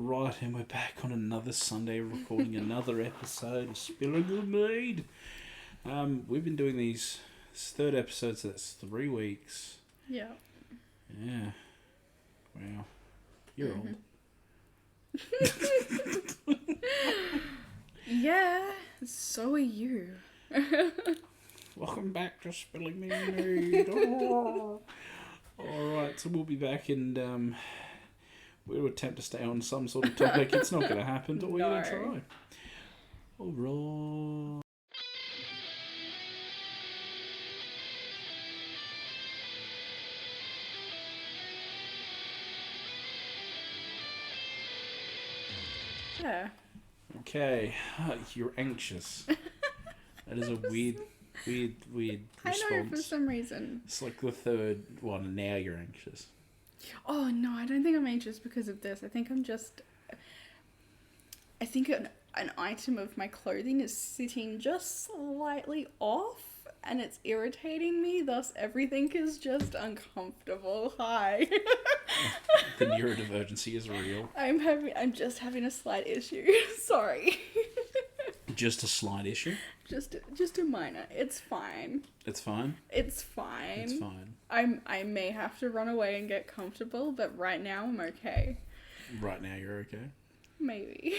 Alright, and we're back on another Sunday recording another episode of Spilling the Mead. We've been doing these, this third episode, so that's 3 weeks. Yeah. Yeah. Wow. You're old. Yeah, so are you. Welcome back to Spilling the Mead. Oh. Alright, so we'll be back and we'll attempt to stay on some sort of topic. It's not going to happen, but we're going to try. Alright. Yeah. Okay, you're anxious. That is a weird response. I know, for some reason. It's like the third one, and now you're anxious. Oh, no, I don't think I'm anxious because of this. I think an item of my clothing is sitting just slightly off, and it's irritating me, thus everything is just uncomfortable. Hi. The neurodivergency is real. I'm just having a slight issue. Sorry. Just a slight issue? Just a minor. It's fine. It's fine? It's fine. It's fine. I may have to run away and get comfortable, but right now I'm okay. Right now you're okay? Maybe.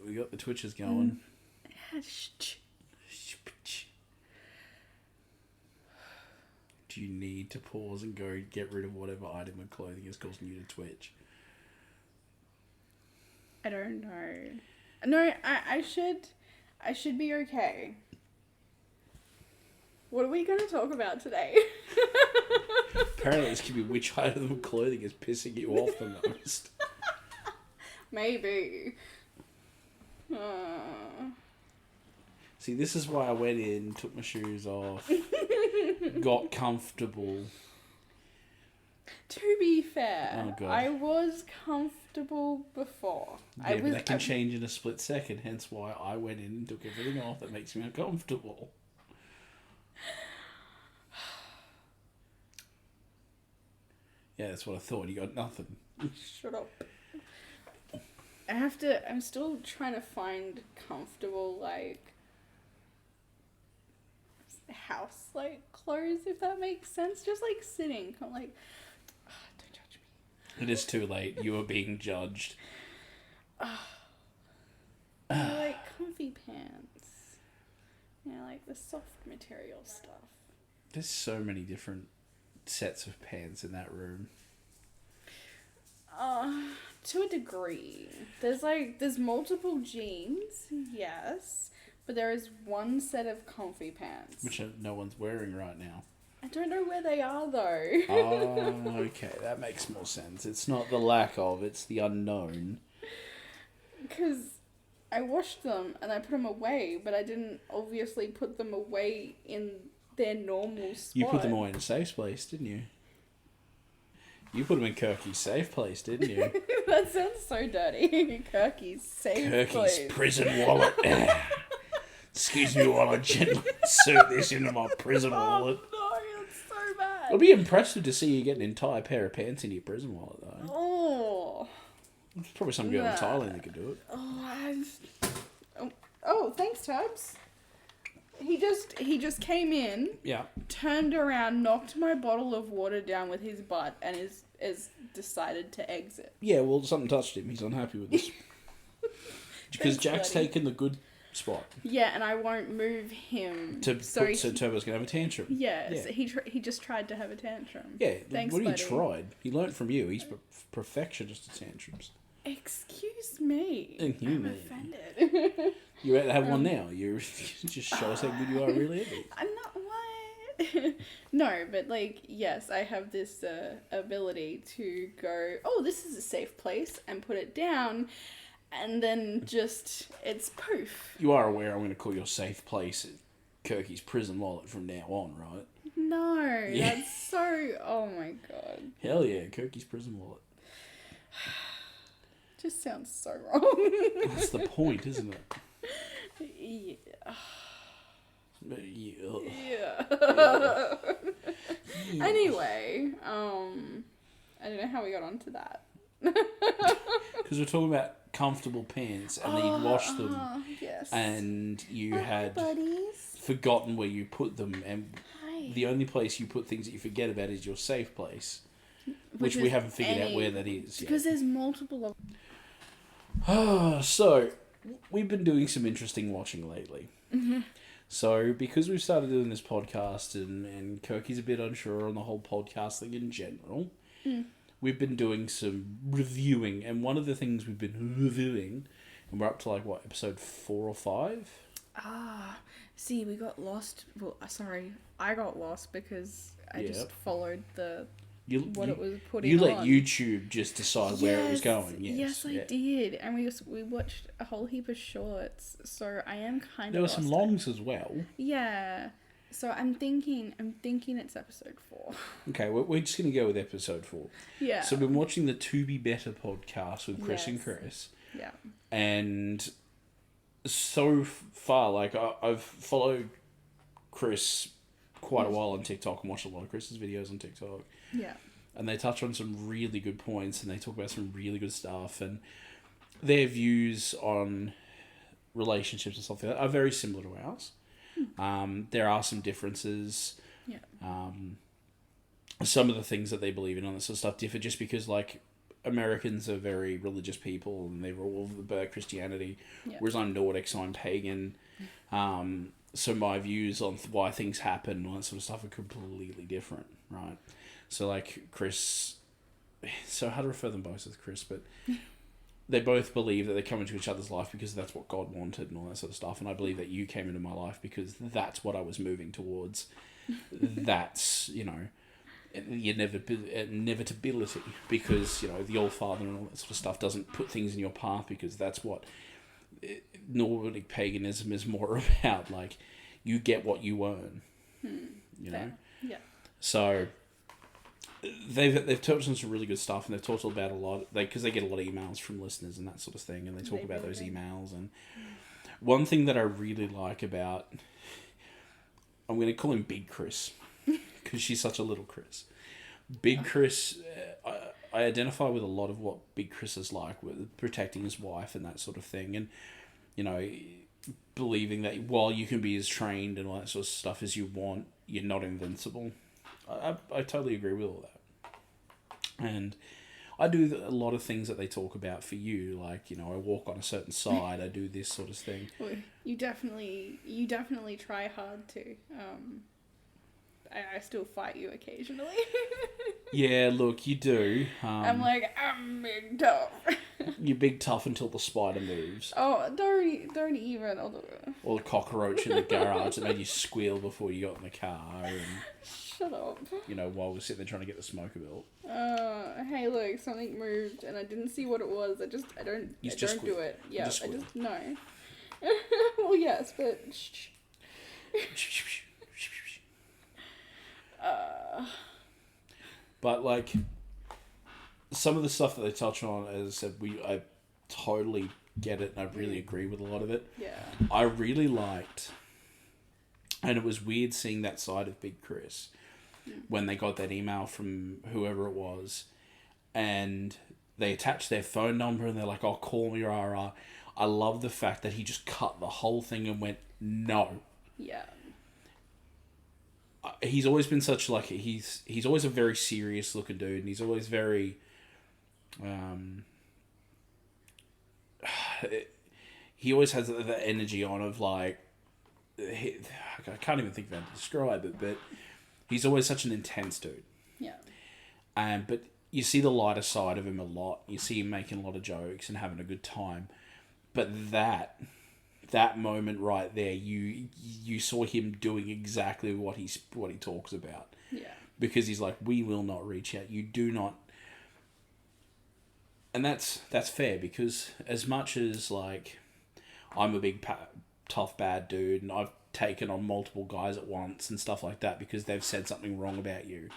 We got the twitches going. Do you need to pause and go get rid of whatever item of clothing is causing you to twitch? I don't know. No, I should be okay. What are we going to talk about today? Apparently this could be which item of clothing is pissing you off the most. Maybe. See, this is why I went in, took my shoes off, got comfortable. To be fair, Oh, God. I was comfortable before. Yeah, but that can change in a split second, hence why I went in and took everything off that makes me uncomfortable. Yeah, that's what I thought. You got nothing. Shut up. I'm still trying to find comfortable, house-like clothes, if that makes sense. Just, sitting. I'm like, don't judge me. It is too late. You are being judged. I comfy pants. The soft material stuff. There's so many different sets of pants in that room. To a degree. There's multiple jeans, yes, but there is one set of comfy pants. Which no one's wearing right now. I don't know where they are, though. Oh, okay. That makes more sense. It's not the lack of, it's the unknown. Because I washed them and I put them away, but I didn't obviously put them away in their normal spot. You put them away in a safe place, didn't you? You put them in Kirky's safe place, didn't you? That sounds so dirty. Kirky's safe place. Kirky's prison wallet. Excuse me while I gently insert this into my prison wallet. Oh, no, that's so bad. It'll be impressive to see you get an entire pair of pants into your prison wallet, though. Oh. There's probably some girl in Thailand that could do it. Oh, thanks, Tubbs. He just came in, Yeah. turned around, knocked my bottle of water down with his butt, and is decided to exit. Yeah, well, something touched him. He's unhappy with this. Because Jack's taken the good spot. Yeah, and I won't move him. So Turbo's going to have a tantrum. Yeah. So he just tried to have a tantrum. Yeah, Thanks, what he buddy. tried. He learnt from you. He's perfectionist at tantrums. Excuse me. I'm offended. You have one now. You just show us how good you are really. I'm not what? No, but yes, I have this ability to go, oh, this is a safe place, and put it down, and then just, it's poof. You are aware I'm going to call your safe place Kirky's prison wallet from now on, right? No, Yeah. that's so, oh my god. Hell yeah, Kirky's prison wallet. Just sounds so wrong. That's the point, isn't it? Yeah. Yeah. Yeah. Anyway, I don't know how we got onto that. Because we're talking about comfortable pants, and then you'd wash them, yes. and you Hi, had buddies. forgotten where you put them, and Hi. the only place you put things that you forget about is your safe place, which is we haven't figured out where that is yet. Because there's multiple of... So, we've been doing some interesting watching lately. Mm-hmm. So, because we've started doing this podcast, and Kirky's a bit unsure on the whole podcast thing in general, we've been doing some reviewing, and one of the things we've been reviewing, and we're up to like, what, episode 4 or 5? See, we got lost. Well, sorry, I got lost because I just followed it was putting You on. let YouTube just decide where it was going. Yes, I did, and we watched a whole heap of shorts. So I am kind of. There were some longs as well. Yeah, so I'm thinking it's episode 4. Okay, we're just gonna go with episode 4. Yeah. So we've been watching the To Be Better podcast with Chris and Chris. Yeah. And so far, like I've followed Chris quite a while on TikTok and watched a lot of Chris's videos on TikTok. Yeah. And they touch on some really good points, and they talk about some really good stuff, and their views on relationships and stuff like that are very similar to ours. There are some differences. Yeah. Some of the things that they believe in on this sort of stuff differ just because, like, Americans are very religious people, and they're all about Christianity, whereas I'm Nordic, so I'm pagan. So my views on why things happen and all that sort of stuff are completely different, right? So, like, Chris... So, how to refer them both as Chris, but they both believe that they come into each other's life because that's what God wanted and all that sort of stuff, and I believe that you came into my life because that's what I was moving towards. That's, you know... inevitability, because, you know, the All-Father and all that sort of stuff doesn't put things in your path, because that's what Nordic paganism is more about. Like, you get what you earn, you know? Yeah. So they've touched on some really good stuff, and they've talked about a lot, because they get a lot of emails from listeners and that sort of thing, and they talk about those emails. And one thing that I really like about, I'm going to call him Big Chris, because she's such a little Chris. Big Chris, I identify with a lot of what Big Chris is like, with protecting his wife and that sort of thing, and, you know, believing that while you can be as trained and all that sort of stuff as you want, you're not invincible. I totally agree with all that. And I do a lot of things that they talk about for you, like, you know, I walk on a certain side, I do this sort of thing. Well, you definitely try hard to. I still fight you occasionally. Yeah, look, you do. I'm big tough. You're big tough until the spider moves. Oh, don't even. Or the cockroach in the garage that made you squeal before you got in the car. And, shut up. You know, while we're sitting there trying to get the smoker built. Hey, look, something moved and I didn't see what it was. I don't do it. Yeah, no. Well, yes, but... But, like, some of the stuff that they touch on, as I said, I totally get it, and I really agree with a lot of it. Yeah. I really liked, and it was weird seeing that side of Big Chris when they got that email from whoever it was, and they attached their phone number, and they're like, "Oh, call me, rah." I love the fact that he just cut the whole thing and went, "No." Yeah. He's always been such, like, he's always a very serious looking dude, and he's always very, he always has the energy on of, like, I can't even think of how to describe it, but he's always such an intense dude. Yeah. But you see the lighter side of him a lot. You see him making a lot of jokes and having a good time. But that moment right there, you saw him doing exactly what he talks about. Yeah. Because he's like, we will not reach out. You do not. And that's fair, because as much as, like, I'm a big tough bad dude, and I've taken on multiple guys at once and stuff like that because they've said something wrong about you.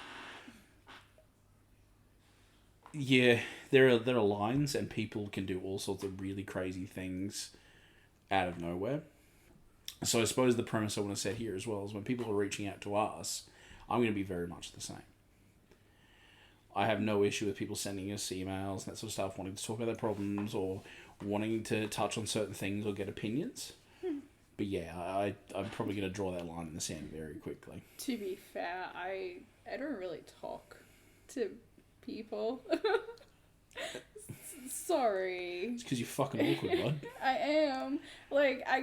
Yeah, there are lines, and people can do all sorts of really crazy things out of nowhere. So I suppose the premise I want to set here as well is when people are reaching out to us, I'm going to be very much the same. I have no issue with people sending us emails and that sort of stuff, wanting to talk about their problems or wanting to touch on certain things or get opinions. But yeah, I'm probably going to draw that line in the sand very quickly. To be fair, I don't really talk to people. Sorry. It's because you're fucking awkward, bud. I am. Like, I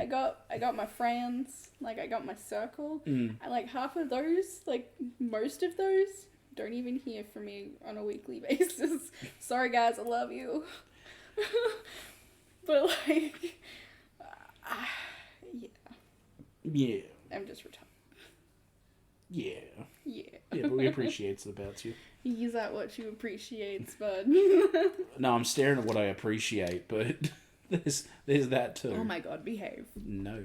got my friends. Like, I got my circle. And, like, half of those, like, most of those, don't even hear from me on a weekly basis. Sorry, guys, I love you. But, like, yeah. Yeah. I'm just retarded. Yeah. Yeah. Yeah, but we appreciate it about you. Is that what you appreciate, bud? No, I'm staring at what I appreciate, but there's that too. Oh my god, behave. No.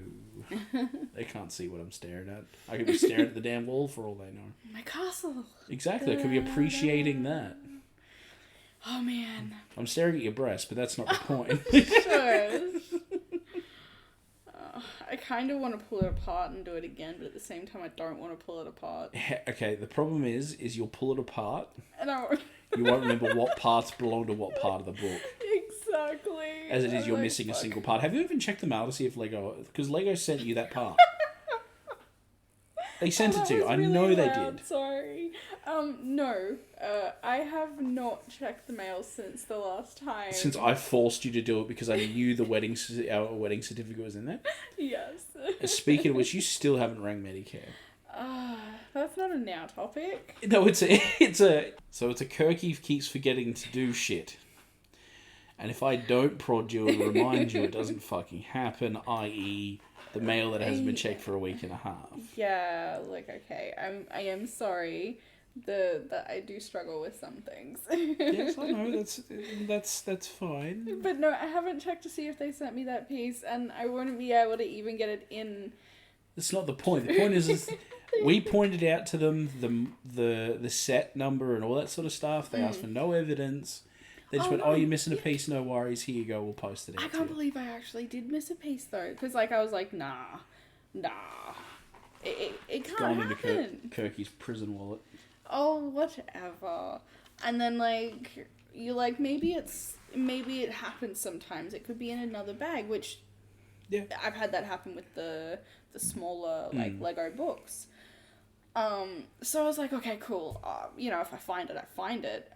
They can't see what I'm staring at. I could be staring at the damn wall for all they know. My castle. Exactly, I could be appreciating that. Oh man. I'm staring at your breast, but that's not the point. Sure. I kind of want to pull it apart and do it again, but at the same time I don't want to pull it apart. Okay, the problem is you'll pull it apart. And I won't... You won't remember what parts belong to what part of the book. Exactly. As it is, you're missing a single part. Have you even checked the mail to see if Lego... Because Lego sent you that part. They sent it to you. I really know they loud, did. Sorry. No. I have not checked the mail since the last time. Since I forced you to do it because I knew our wedding certificate was in there. Yes. Speaking of which, you still haven't rang Medicare. That's not a now topic. No, it's a Kirky keeps forgetting to do shit. And if I don't prod you and remind you, it doesn't fucking happen, i.e. the mail that hasn't been checked for a week and a half. Yeah, like, okay, I am sorry that I do struggle with some things. Yes, I know, that's fine. But no, I haven't checked to see if they sent me that piece, and I wouldn't be able to even get it in. That's not the point. The point is we pointed out to them the set number and all that sort of stuff. They asked for no evidence. They just went, no. you're missing a piece, no worries, here you go, we'll post it out. I can't believe I actually did miss a piece, though, because, like, I was like, nah. It can't happen. Kirky's prison wallet. Oh, whatever. And then, like, you're like, maybe it happens sometimes. It could be in another bag, which... Yeah. I've had that happen with the smaller, like, Lego books. So I was like, okay, cool. If I find it, I find it.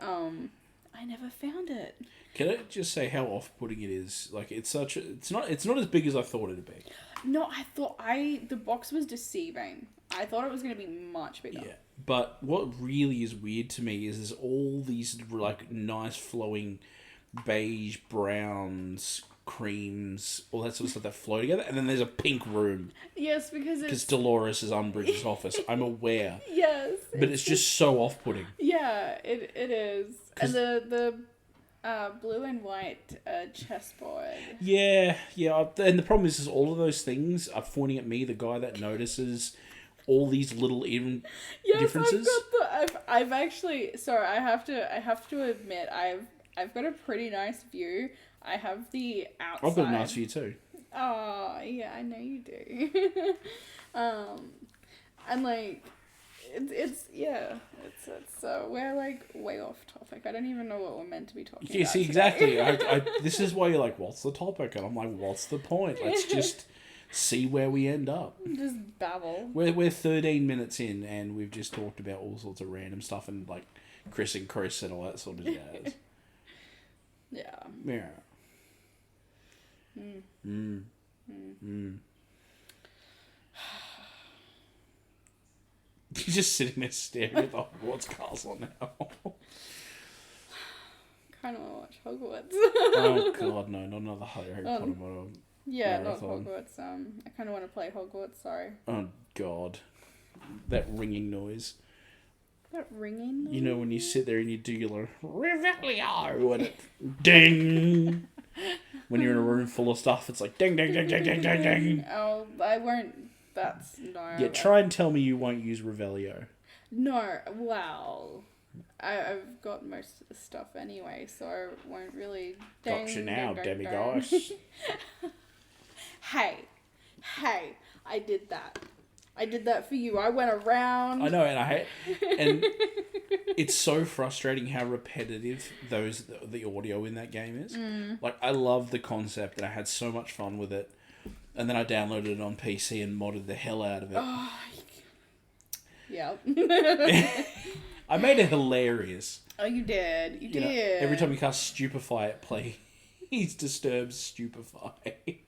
I never found it. Can I just say how off-putting it is? Like, it's not as big as I thought it'd be. No, I thought the box was deceiving. I thought it was going to be much bigger. Yeah. But what really is weird to me is there's all these, like, nice flowing beige, browns, creams, all that sort of stuff that flow together, and then there's a pink room. Yes, because Dolores is Umbridge's office. I'm aware. Yes. But it's just so off-putting. Yeah, it is. And the blue and white chessboard. Yeah. And the problem is all of those things are pointing at me, the guy that notices all these little differences. I've actually, sorry, I have to admit, I've got a pretty nice view. I have the outside. I've got a nice view too. Oh, yeah, I know you do. And like, it's we're like way off topic. I don't even know what we're meant to be talking about. Yeah, see, exactly. This is why you're like, what's the topic? And I'm like, what's the point? Let's just see where we end up. Just babble. We're 13 minutes in and we've just talked about all sorts of random stuff and like Chris and all that sort of jazz. Yeah. You're just sitting there staring at the Hogwarts castle now. Kind of want to watch Hogwarts. Oh god, no, not another Harry Potter Yeah, marathon. not Hogwarts. I kind of want to play Hogwarts. Sorry. Oh god, that ringing noise. That ringing noise? You know when you sit there and you do your little Revelio and it ding. When you're in a room full of stuff, it's like ding, ding, ding, ding, ding, ding, ding. Oh, I won't. That's no. Yeah, try and tell me you won't use Revelio. No, well, I've got most of the stuff anyway, so I won't really. Gotcha now, demigosh. Hey, Hey, I did that. I did that for you. I went around. I know, and it's so frustrating how repetitive the audio in that game is. Like, I love the concept, and I had so much fun with it. And then I downloaded it on PC and modded the hell out of it. Oh, yeah. I made it hilarious. Oh, you did. You did. Know, every time you cast Stupefy at play, he's disturbed Stupefy.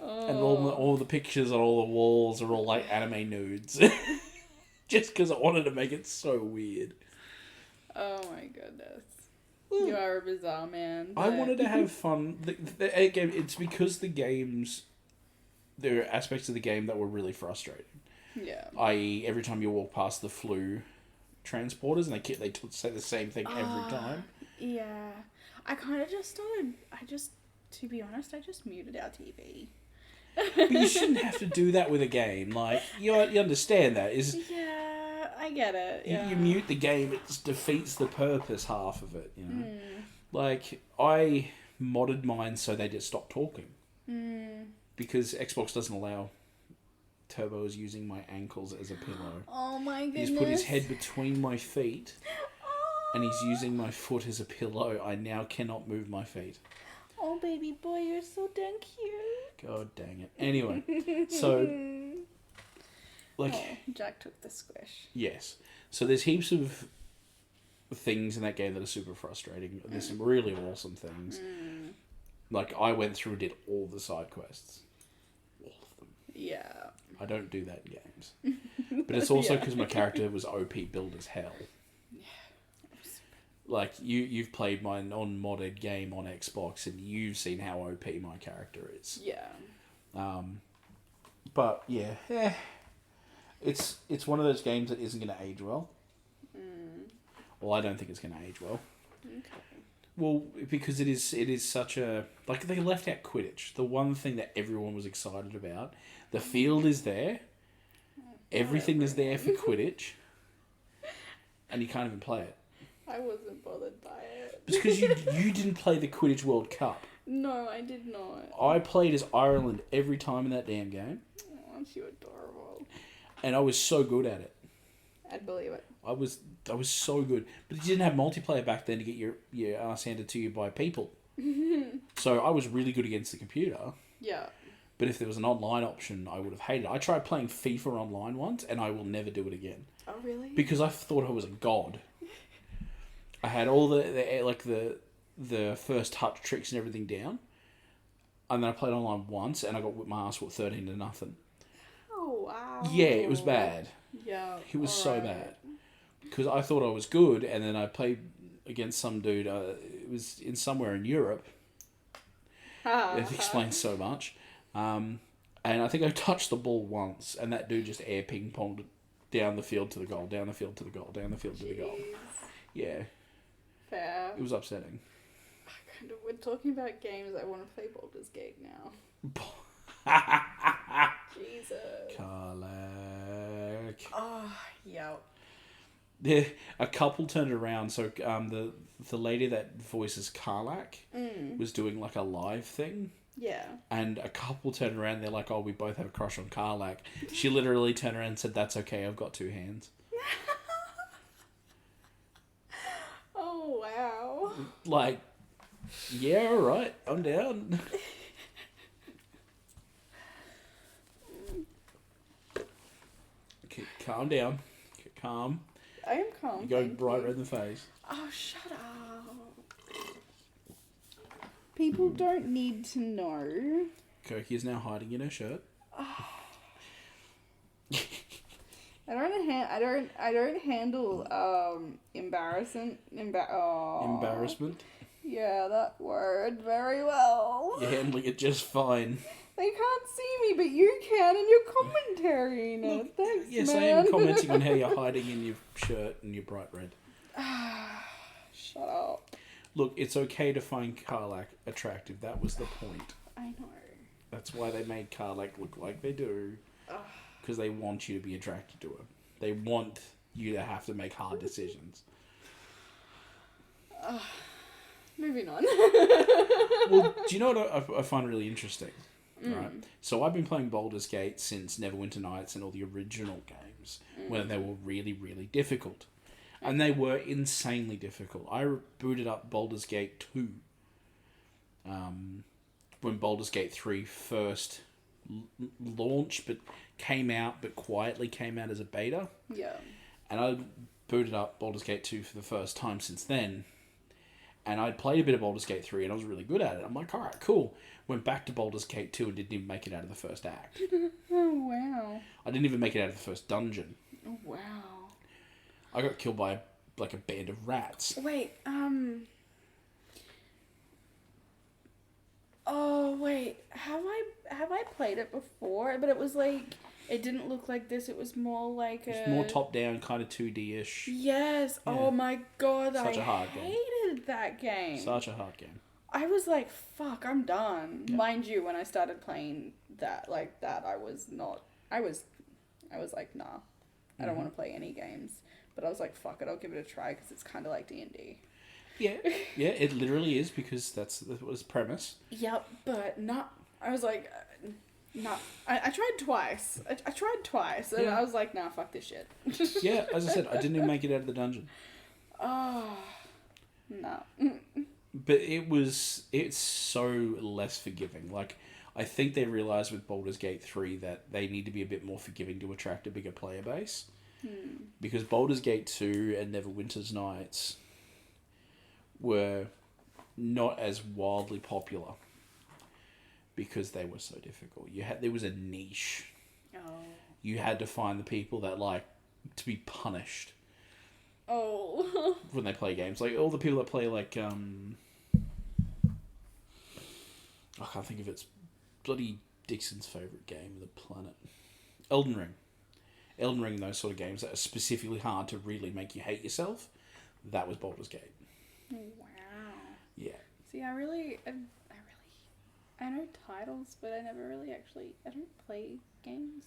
And all the pictures on all the walls are all like anime nudes. Just because I wanted to make it so weird. Oh my goodness. You are a bizarre man. I wanted to have fun. Again, it's because there are aspects of the game that were really frustrating. Yeah. I.e., every time you walk past the flu transporters and they say the same thing every time. Yeah. I kind of just to be honest, I just muted our TV. But you shouldn't have to do that with a game. Like, you understand that. Yeah, I get it. Yeah. You mute the game, it defeats the purpose half of it, you know? Like, I modded mine so they just stopped talking. Because Xbox doesn't allow Turbo's using my ankles as a pillow. Oh my goodness. He's put his head between my feet, and he's using my foot as a pillow. I now cannot move my feet. Oh, baby boy, you're so dang cute. God dang it. Anyway, so, like... Oh, Jack took the squish. Yes. So there's heaps of things in that game that are super frustrating. There's some really awesome things. Like, I went through and did all the side quests. All of them. Yeah. I don't do that in games. But it's also because my character was OP build as hell. Like, you've played my non-modded game on Xbox, and you've seen how OP my character is. Yeah. But, yeah. It's one of those games that isn't going to age well. Well, I don't think it's going to age well. Okay. Well, because it is such a... Like, they left out Quidditch. The one thing that everyone was excited about. The field is there. Everything is there for Quidditch. And you can't even play it. I wasn't bothered by it. It's because you didn't play the Quidditch World Cup. No, I did not. I played as Ireland every time in that damn game. Oh, aren't you adorable? And I was so good at it. I'd believe it. I was so good. But you didn't have multiplayer back then to get your ass handed to you by people. So I was really good against the computer. Yeah. But if there was an online option, I would have hated it. I tried playing FIFA online once, and I will never do it again. Oh, really? Because I thought I was a god. I had all the first touch tricks and everything down. And then I played online once, and I got my ass whooped 13-0. Oh, wow. Yeah, it was bad. Yeah. It was so bad. Because I thought I was good, and then I played against some dude. It was somewhere in Europe. It explains so much. And I think I touched the ball once, and that dude just air ping-ponged down the field to the goal, down the field to the goal, down the field to the goal. Yeah. Fair. It was upsetting. We're talking about games. I want to play Baldur's Gate now. Jesus. Karlach. Oh, yeah. Yeah, a couple turned around. So the lady that voices Karlach was doing like a live thing. Yeah. And a couple turned around. They're like, "Oh, we both have a crush on Karlach." She literally turned around and said, "That's okay. I've got 2 hands." Oh, wow. Like, yeah, all right. I'm down. Okay, calm down. Okay, calm. I am calm. You go bright red in the face. Oh, shut up. People don't need to know. Kirky is now hiding in her shirt. I don't handle embarrassment. Embarrassment. Yeah, that word very well. You're handling it just fine. They can't see me, but you can, and you're commentating it. Look, Thanks, yes, man. I am commenting on how you're hiding in your shirt and your bright red. Shut up. Look, it's okay to find Karlach attractive. That was the point. I know. That's why they made Karlach look like they do. Because they want you to be attracted to her. They want you to have to make hard decisions. Moving on. Well, do you know what I find really interesting? right? So I've been playing Baldur's Gate since Neverwinter Nights and all the original games, when they were really, really difficult. And they were insanely difficult. I booted up Baldur's Gate 2 when Baldur's Gate 3 first launched, but quietly came out as a beta. Yeah. And I booted up Baldur's Gate 2 for the first time since then. And I'd played a bit of Baldur's Gate 3 and I was really good at it. I'm like, alright, cool. Went back to Baldur's Gate 2 and didn't even make it out of the first act. Oh, wow. I didn't even make it out of the first dungeon. Oh, wow. I got killed by a band of rats. Wait, oh, wait. Have I played it before? But it was like... It didn't look like this. It was more like a... It's more top-down, kind of 2D-ish. Yes. Yeah. Oh my god, Such a hard game. Hated that game. Such a hard game. I was like, fuck, I'm done. Yeah. Mind you, when I started playing that, I was not... I was like, nah. I don't want to play any games. But I was like, fuck it, I'll give it a try, because it's kind of like D&D. Yeah. Yeah, it literally is, because that was the premise. Yep, but not... I was like... No, I tried twice. I tried twice, and I was like, nah, fuck this shit. Yeah, as I said, I didn't even make it out of the dungeon. Oh, no. But it's so less forgiving. Like, I think they realised with Baldur's Gate 3 that they need to be a bit more forgiving to attract a bigger player base. Because Baldur's Gate 2 and Neverwinter's Nights were not as wildly popular. Because they were so difficult. There was a niche. Oh. You had to find the people that like to be punished. Oh. When they play games. Like all the people that play like I can't think of it's bloody Dixon's favourite game of the planet. Elden Ring. Elden Ring, those sort of games that are specifically hard to really make you hate yourself. That was Baldur's Gate. Wow. Yeah. See, I know titles, but I never really I don't play games.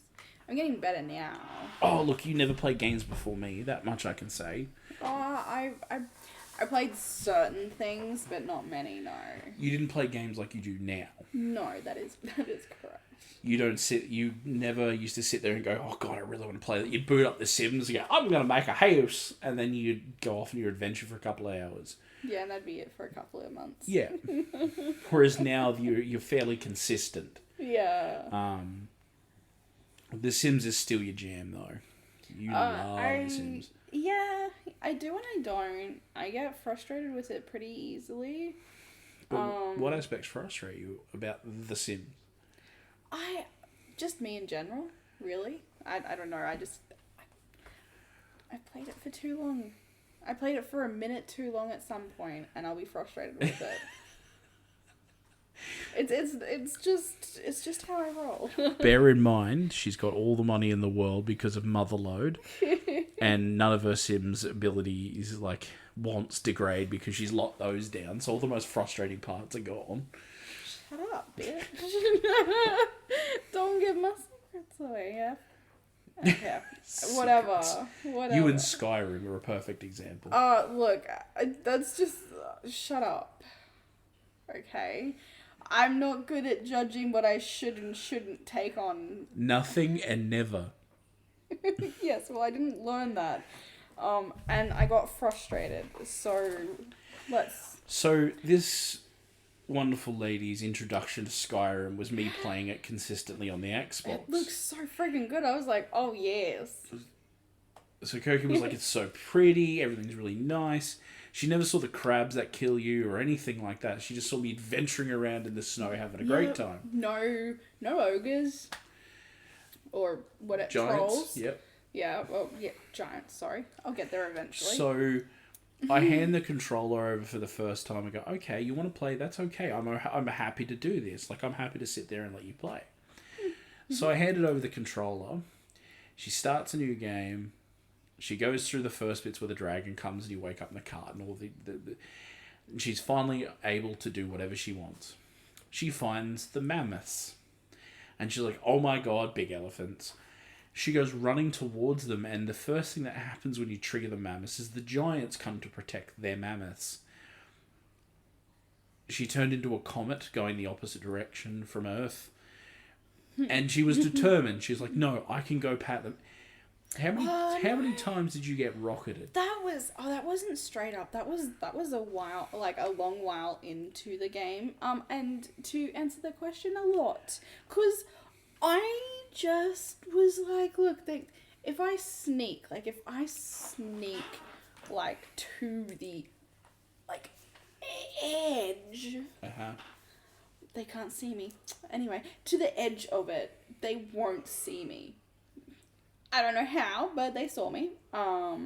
I'm getting better now. Oh, look, you never played games before me. That much I can say. I played certain things, but not many, no. You didn't play games like you do now. No, that is correct. You never used to sit there and go, oh god, I really want to play that. You'd boot up The Sims and go, I'm going to make a house. And then you'd go off on your adventure for a couple of hours. Yeah, and that'd be it for a couple of months. Yeah. Whereas now you're fairly consistent. Yeah. The Sims is still your jam though. You love The Sims. Yeah, I do and I don't. I get frustrated with it pretty easily. But what aspects frustrate you about The Sims? Just me in general, really. I don't know. I played it for too long. I played it for a minute too long at some point, and I'll be frustrated with it. It's just how I roll. Bear in mind, she's got all the money in the world because of Motherload, and none of her Sims' abilities wants degrade because she's locked those down. So all the most frustrating parts are gone. Shut up, bitch! Don't give my secrets away. Yeah. Okay. Whatever. You and Skyrim are a perfect example. Look, that's just... shut up. Okay? I'm not good at judging what I should and shouldn't take on. Nothing and never. Yes, well, I didn't learn that. And I got frustrated. So, So, this wonderful lady's introduction to Skyrim was me playing it consistently on the Xbox. It looks so freaking good. I was like, oh, yes. So Koki was like, it's so pretty, everything's really nice. She never saw the crabs that kill you or anything like that. She just saw me adventuring around in the snow having a great time. No ogres. Or giants, trolls. Yep. Yeah, well, yeah, giants, sorry. I'll get there eventually. So I hand the controller over for the first time and go, okay, you want to play? That's okay. I'm happy to do this. I'm happy to sit there and let you play. So I handed over the controller. She starts a new game. She goes through the first bits where the dragon comes and you wake up in the cart and all and she's finally able to do whatever she wants. She finds the mammoths. And she's like, oh my god, big elephants. She goes running towards them, and the first thing that happens when you trigger the mammoths is the giants come to protect their mammoths. She turned into a comet going the opposite direction from Earth, And she was determined. She was like, no, I can go pat them. How many times did you get rocketed? That wasn't straight up. That was a while, like a long while into the game. And to answer the question, a lot. 'Cause I just was like, look, if I sneak, like to the, like, edge, they can't see me. Anyway, to the edge of it, they won't see me. I don't know how, but they saw me. I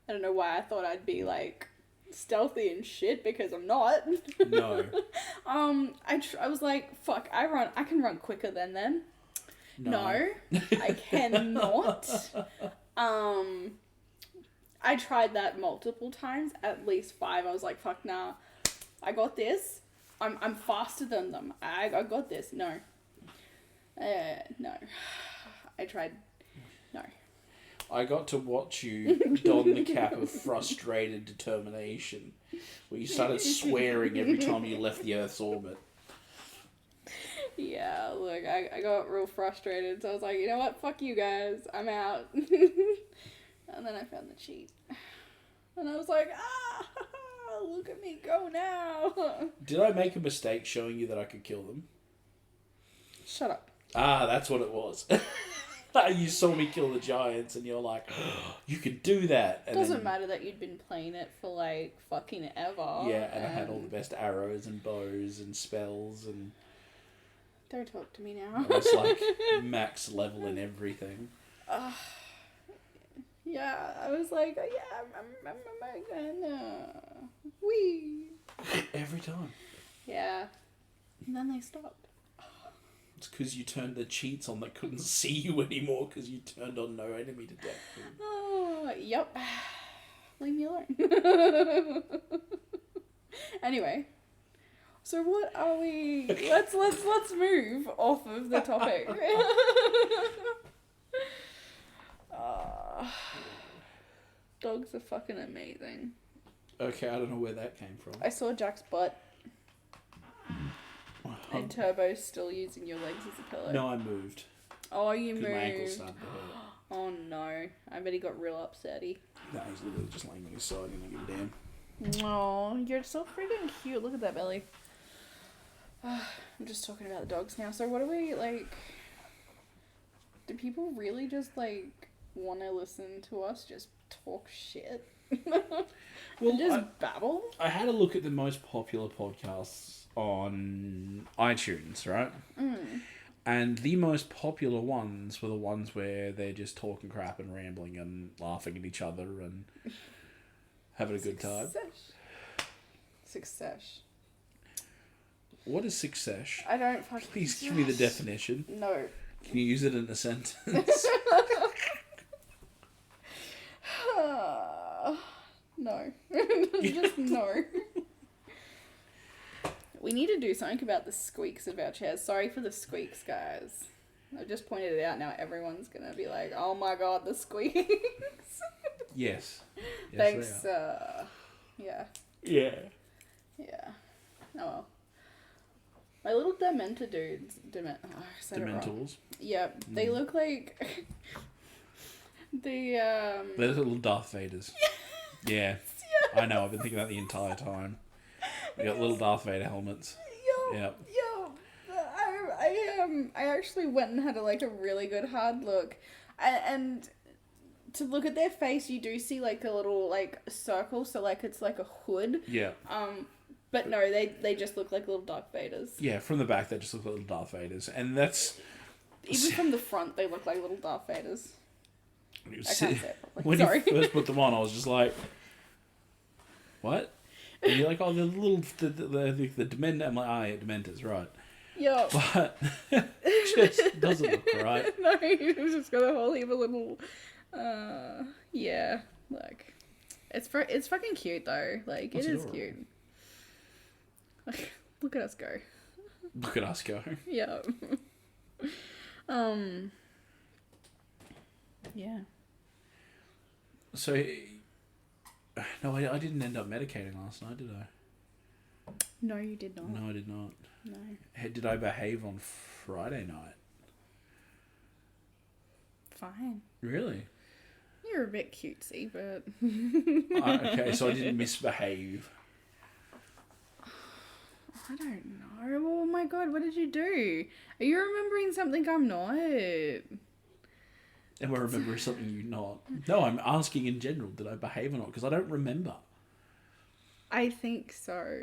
don't know why I thought I'd be, like, stealthy and shit, because I'm not. No. I was like, fuck, I can run quicker than them. No, I cannot. I tried that multiple times, at least 5. I was like, fuck, nah, I got this. I'm faster than them. I got this. No. No. I tried. No. I got to watch you don the cap of frustrated determination, where you started swearing every time you left the Earth's orbit. Yeah, look, I got real frustrated, so I was like, you know what? Fuck you guys. I'm out. And then I found the cheat. And I was like, look at me go now. Did I make a mistake showing you that I could kill them? Shut up. That's what it was. You saw me kill the giants and you're like, you could do that. And doesn't matter that you'd been playing it for like fucking ever. Yeah, and I had all the best arrows and bows and spells and... Don't talk to me now. I was like max level in everything. Yeah, I was like, I'm gonna... Wee. Every time. Yeah. And then they stopped. It's because you turned the cheats on that couldn't see you anymore because you turned on no enemy detection. Oh, yep. Leave me alone. Anyway, so what are we? Let's move off of the topic. Dogs are fucking amazing. Okay, I don't know where that came from. I saw Jack's butt. And Turbo's still using your legs as a pillow. No, I moved. Oh, you moved. My ankles started to hurt. Oh no. I bet he got real upsetty. No, he's literally just laying on his side and I give a damn. Oh, you're so freaking cute. Look at that belly. I'm just talking about the dogs now. So what do we, like... Do people really just, like, want to listen to us just talk shit? Well, just babble? I had a look at the most popular podcasts on iTunes, right? And the most popular ones were the ones where they're just talking crap and rambling and laughing at each other and having a good time. Success. What is success? I don't fucking... Please give me the definition. No. Can you use it in a sentence? No. Just no. We need to do something about the squeaks of our chairs. Sorry for the squeaks, guys. I just pointed it out. Now everyone's going to be like, oh my god, the squeaks. Yes. Thanks. Yeah. Yeah. Yeah. Oh well. My little Dementor dudes. Dementors. Yeah, they look like They're little Darth Vaders. Yes. I know, I've been thinking that the entire time. We got little Darth Vader helmets. Yo. I actually went and had a really good hard look. And to look at their face, you do see like a little circle, so it's like a hood. Yeah. But no, they just look like little Darth Vaders. Yeah, from the back they just look like little Darth Vaders. And that's... Even from the front, they look like little Darth Vaders. I can't say it properly. When Sorry. you first put them on, I was just like, what? And you're like, oh, the little, the Dementor. I'm like, yeah, Dementors, right. Yeah. But it just doesn't look right. No, he's just got a whole heap of little, yeah, it's fucking cute though. It is cute. Look at us go. Look at us go. Yeah. Yeah. So, no, I didn't end up medicating last night, did I? No, you did not. No, I did not. No. Did I behave on Friday night? Fine. Really? You're a bit cutesy, but... Okay, so I didn't misbehave. I don't know. Oh my god, what did you do? Are you remembering something I'm not? Am I remembering something you're not? No, I'm asking in general, did I behave or not? Because I don't remember. I think so.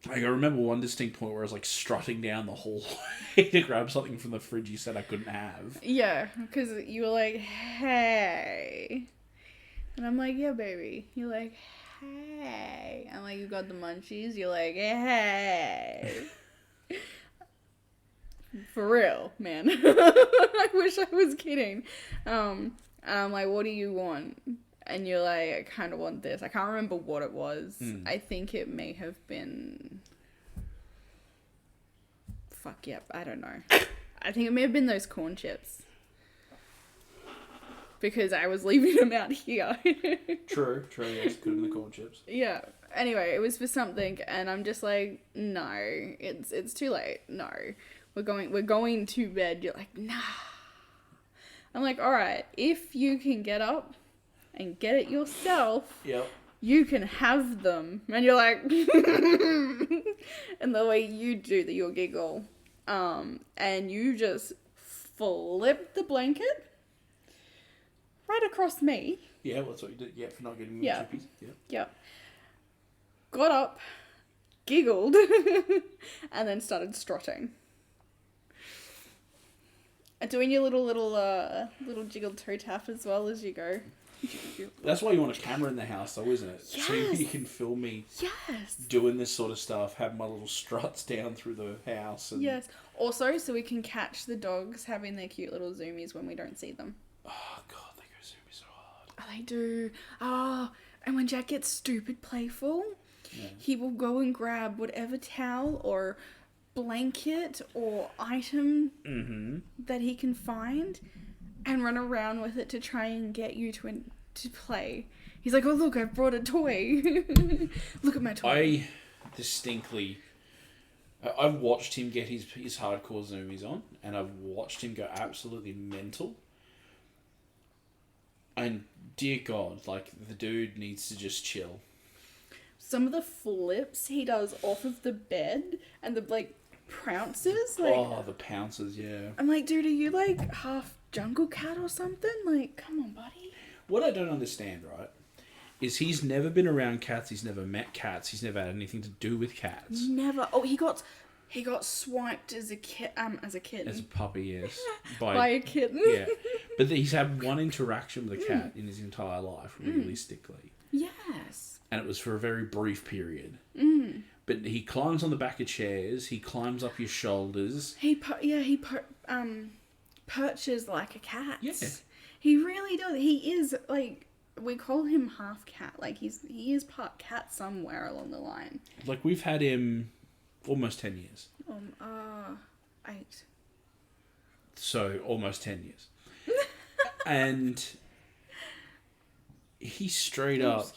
Like, I remember one distinct point where I was like strutting down the hallway to grab something from the fridge you said I couldn't have. Yeah, because you were like, hey. And I'm like, yeah, baby. You're like, hey. I'm like, you got the munchies? You're like, hey. For real, man. I wish I was kidding. And I'm like, what do you want? And you're like, I kind of want this. I can't remember what it was. I think it may have been... Fuck, yep, I don't know. I think it may have been those corn chips. Because I was leaving them out here. True, yes, could have been the corn chips. Yeah. Anyway, it was for something, and I'm just like, no, it's too late. No. We're going to bed. You're like, nah. I'm like, alright, if you can get up and get it yourself, yep, you can have them. And you're like, and the way you do that, you'll giggle. And you just flip the blanket right across me. Yeah, well, that's what you did. Yeah, for not getting me the chippies. Yeah. Yep. Got up, giggled, and then started strutting. Doing your little jiggle toe tap as well as you go. That's why you want a camera in the house, though, isn't it? Yes. So you can film me doing this sort of stuff, have my little struts down through the house. And... Yes. Also, so we can catch the dogs having their cute little zoomies when we don't see them. Oh, God, they go zoomies so hard. Oh, they do. Oh, and when Jack gets stupid playful, he will go and grab whatever towel or blanket or item that he can find and run around with it to try and get you to play. He's like, oh, look, I brought a toy. Look at my toy. I've watched him get his hardcore zoomies on, and I've watched him go absolutely mental. And dear God, like, the dude needs to just chill. Some of the flips he does off of the bed and the, like, prounces. Like, oh, the pounces, yeah. I'm like, dude, are you, like, half jungle cat or something? Like, come on, buddy. What I don't understand, right, is he's never been around cats, he's never met cats, he's never had anything to do with cats. Never. Oh, he got swiped as a kitten. As a puppy, yes. By a kitten. Yeah. But he's had one interaction with a cat in his entire life, realistically. Yes. And it was for a very brief period. But he climbs on the back of chairs, he climbs up your shoulders. He perches like a cat. Yeah. He really does. He is, like, we call him half cat. Like, he is part cat somewhere along the line. Like, we've had him almost 10 years. 8. So, almost 10 years. And he straight up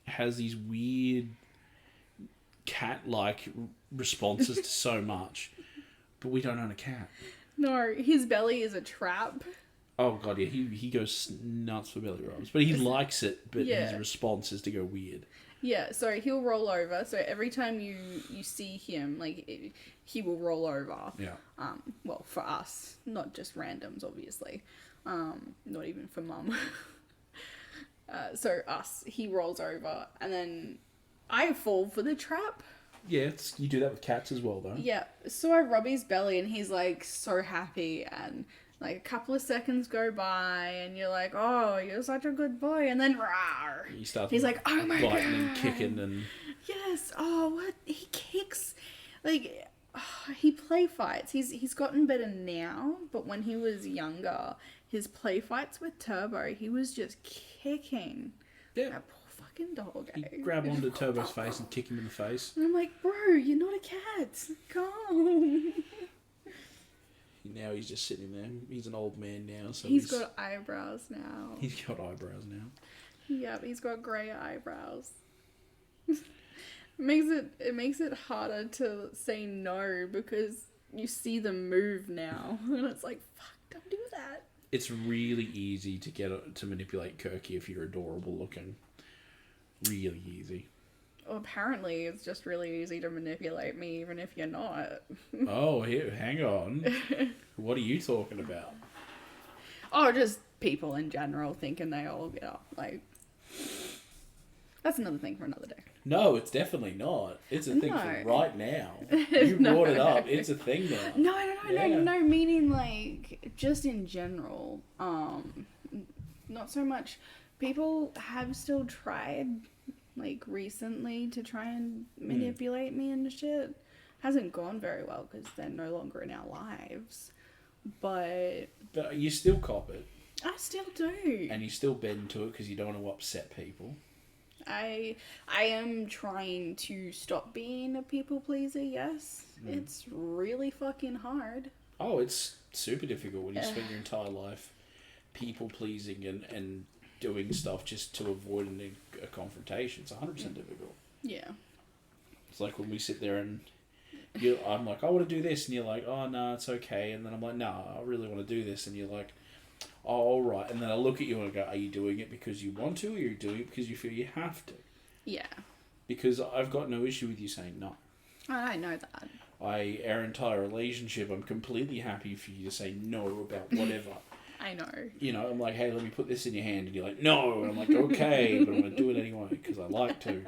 has these weird cat-like responses to so much. But we don't own a cat. No, his belly is a trap. Oh, God, yeah. He goes nuts for belly rubs. But he likes it, but his response is to go weird. Yeah, so he'll roll over. So every time you see him, like, he will roll over. Yeah. Well, for us, not just randoms, obviously. Not even for mum. So us, he rolls over, and then I fall for the trap. Yeah, you do that with cats as well, though. Yeah, so I rub his belly, and he's, like, so happy, and... Like, a couple of seconds go by, and you're like, oh, you're such a good boy. And then, rawr. He's like, oh my God. Biting and kicking and... Yes. Oh, what? He kicks. Like, he play fights. He's gotten better now, but when he was younger, his play fights with Turbo, he was just kicking. Yeah. That poor fucking dog. He'd grab onto Turbo's face and kick him in the face. And I'm like, bro, you're not a cat. Calm. Now he's just sitting there. He's an old man now, so he's got eyebrows now. He's got eyebrows now. Yep, he's got grey eyebrows. It makes it harder to say no because you see them move now, and it's like, fuck, don't do that. It's really easy to manipulate Kirky if you're adorable looking. Really easy. Well, apparently, it's just really easy to manipulate me, even if you're not. Oh, here, hang on. What are you talking about? Oh, just people in general thinking they all get up. Like, that's another thing for another day. No, it's definitely not. It's a thing No. for right now. You brought it up. It's a thing now. No, meaning like just in general. Not so much. People have still tried, like recently, to try and manipulate me and shit. Hasn't gone very well because they're no longer in our lives. But you still cop it. I still do. And you still bend to it because you don't want to upset people. I am trying to stop being a people pleaser, yes. It's really fucking hard. Oh, it's super difficult when you spend your entire life people pleasing and doing stuff just to avoid a confrontation. It's 100% difficult. Yeah. It's like when we sit there and I'm like, I want to do this, and you're like, oh, no, it's okay. And then I'm like, no, I really want to do this. And you're like, oh, all right. And then I look at you and I go, are you doing it because you want to, or are you doing it because you feel you have to? Yeah. Because I've got no issue with you saying no. I know that. Our entire relationship, I'm completely happy for you to say no about whatever. I know. You know, I'm like, hey, let me put this in your hand. And you're like, no. And I'm like, okay, but I'm going to do it anyway because I like to.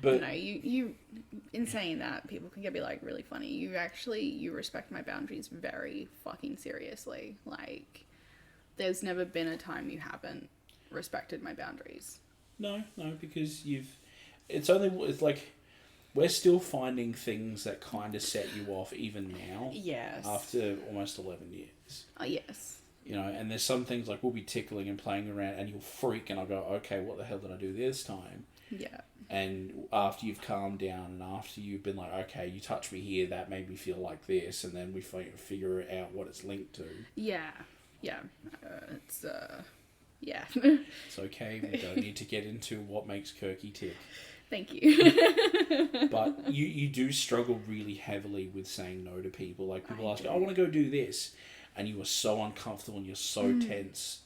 But no, you in saying that, people can be like really funny. You respect my boundaries very fucking seriously. Like, there's never been a time you haven't respected my boundaries. No, because it's like, we're still finding things that kind of set you off even now. Yes. After almost 11 years. Oh, yes. You know, and there's some things like we'll be tickling and playing around and you'll freak and I'll go, okay, what the hell did I do this time? Yeah. And after you've calmed down and after you've been like, okay, you touched me here, that made me feel like this, and then we figure out what it's linked to. Yeah. Yeah. Yeah. It's okay. We don't need to get into what makes Kirky tick. Thank you. But you do struggle really heavily with saying no to people. Like, people ask you, I want to go do this. And you are so uncomfortable and you're so tense.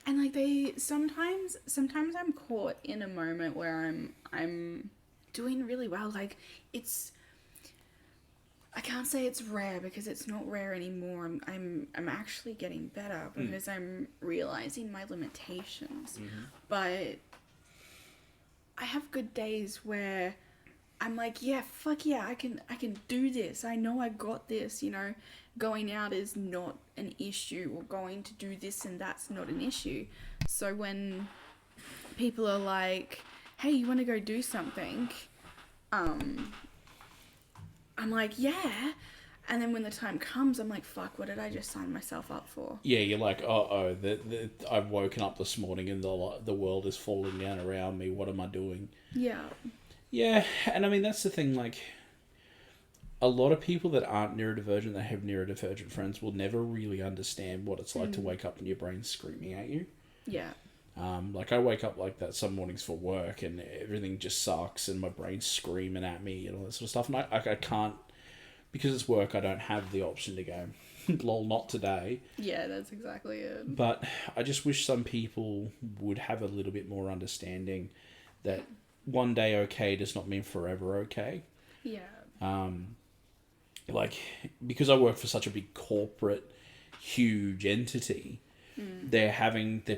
And like sometimes I'm caught in a moment where I'm doing really well. Like, I can't say it's rare because it's not rare anymore. I'm actually getting better because I'm realizing my limitations. Mm-hmm. But I have good days where I'm like, yeah, fuck yeah, I can do this. I know I got this, you know. Going out is not an issue, or going to do this and that's not an issue. So when people are like, hey, you want to go do something? I'm like, yeah. And then when the time comes, I'm like, fuck, what did I just sign myself up for? Yeah, you're like, I've woken up this morning and the world is falling down around me. What am I doing? Yeah. Yeah, and I mean, that's the thing, like, a lot of people that aren't neurodivergent, that have neurodivergent friends, will never really understand what it's like to wake up and your brain's screaming at you. Yeah. Like, I wake up like that some mornings for work and everything just sucks and my brain's screaming at me and all that sort of stuff. And I can't, because it's work, I don't have the option to go, lol, not today. Yeah, that's exactly it. But I just wish some people would have a little bit more understanding that one day okay does not mean forever okay. Yeah. Like, because I work for such a big corporate, huge entity, they're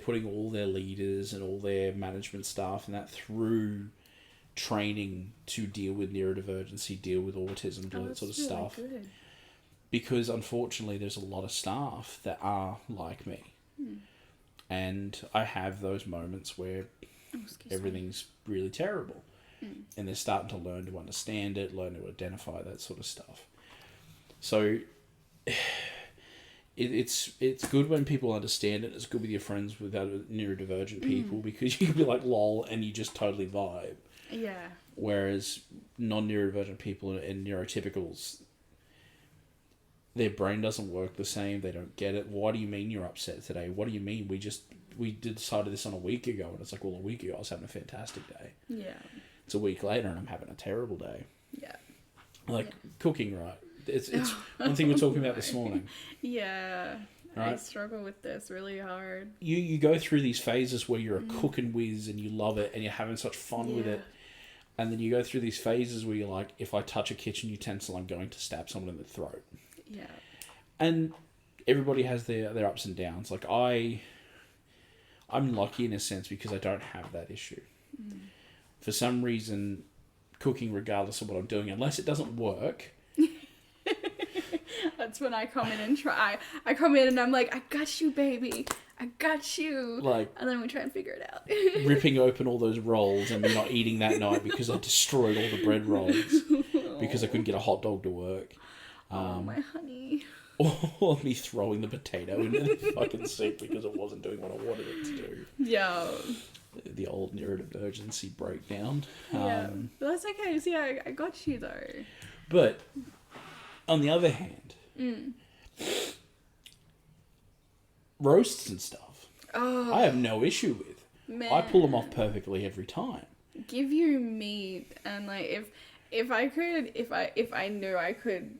putting all their leaders and all their management staff and that through training to deal with neurodivergency, deal with autism, do that sort of stuff. Good. Because unfortunately there's a lot of staff that are like me. And I have those moments where everything's really terrible. And they're starting to learn to understand it, learn to identify that sort of stuff. So it's good when people understand it. It's good with your friends with other neurodivergent people because you can be like, lol, and you just totally vibe. Yeah. Whereas non-neurodivergent people and neurotypicals, their brain doesn't work the same. They don't get it. Why do you mean you're upset today? What do you mean? We decided this on a week ago. And it's like, well, a week ago I was having a fantastic day. Yeah. It's a week later and I'm having a terrible day. Yeah. Like cooking, right? It's one thing we were talking about this morning. Yeah. Right? I struggle with this really hard. You go through these phases where you're a cooking whiz and you love it and you're having such fun with it. And then you go through these phases where you're like, if I touch a kitchen utensil, I'm going to stab someone in the throat. Yeah. And everybody has their ups and downs. Like I'm lucky in a sense because I don't have that issue. For some reason, cooking, regardless of what I'm doing, unless it doesn't work. That's when I come in and try. I come in and I'm like, I got you, baby. I got you. Like, and then we try and figure it out. ripping open all those rolls and me not eating that night because I destroyed all the bread rolls because I couldn't get a hot dog to work. Oh, my honey. Or me throwing the potato into the fucking sink because it wasn't doing what I wanted it to do. Yeah. The old neurodivergency breakdown. Yeah. But that's okay. See, I got you, though. But, on the other hand, roasts and stuff, I have no issue with. Man. I pull them off perfectly every time. Give you meat, and like if I knew I could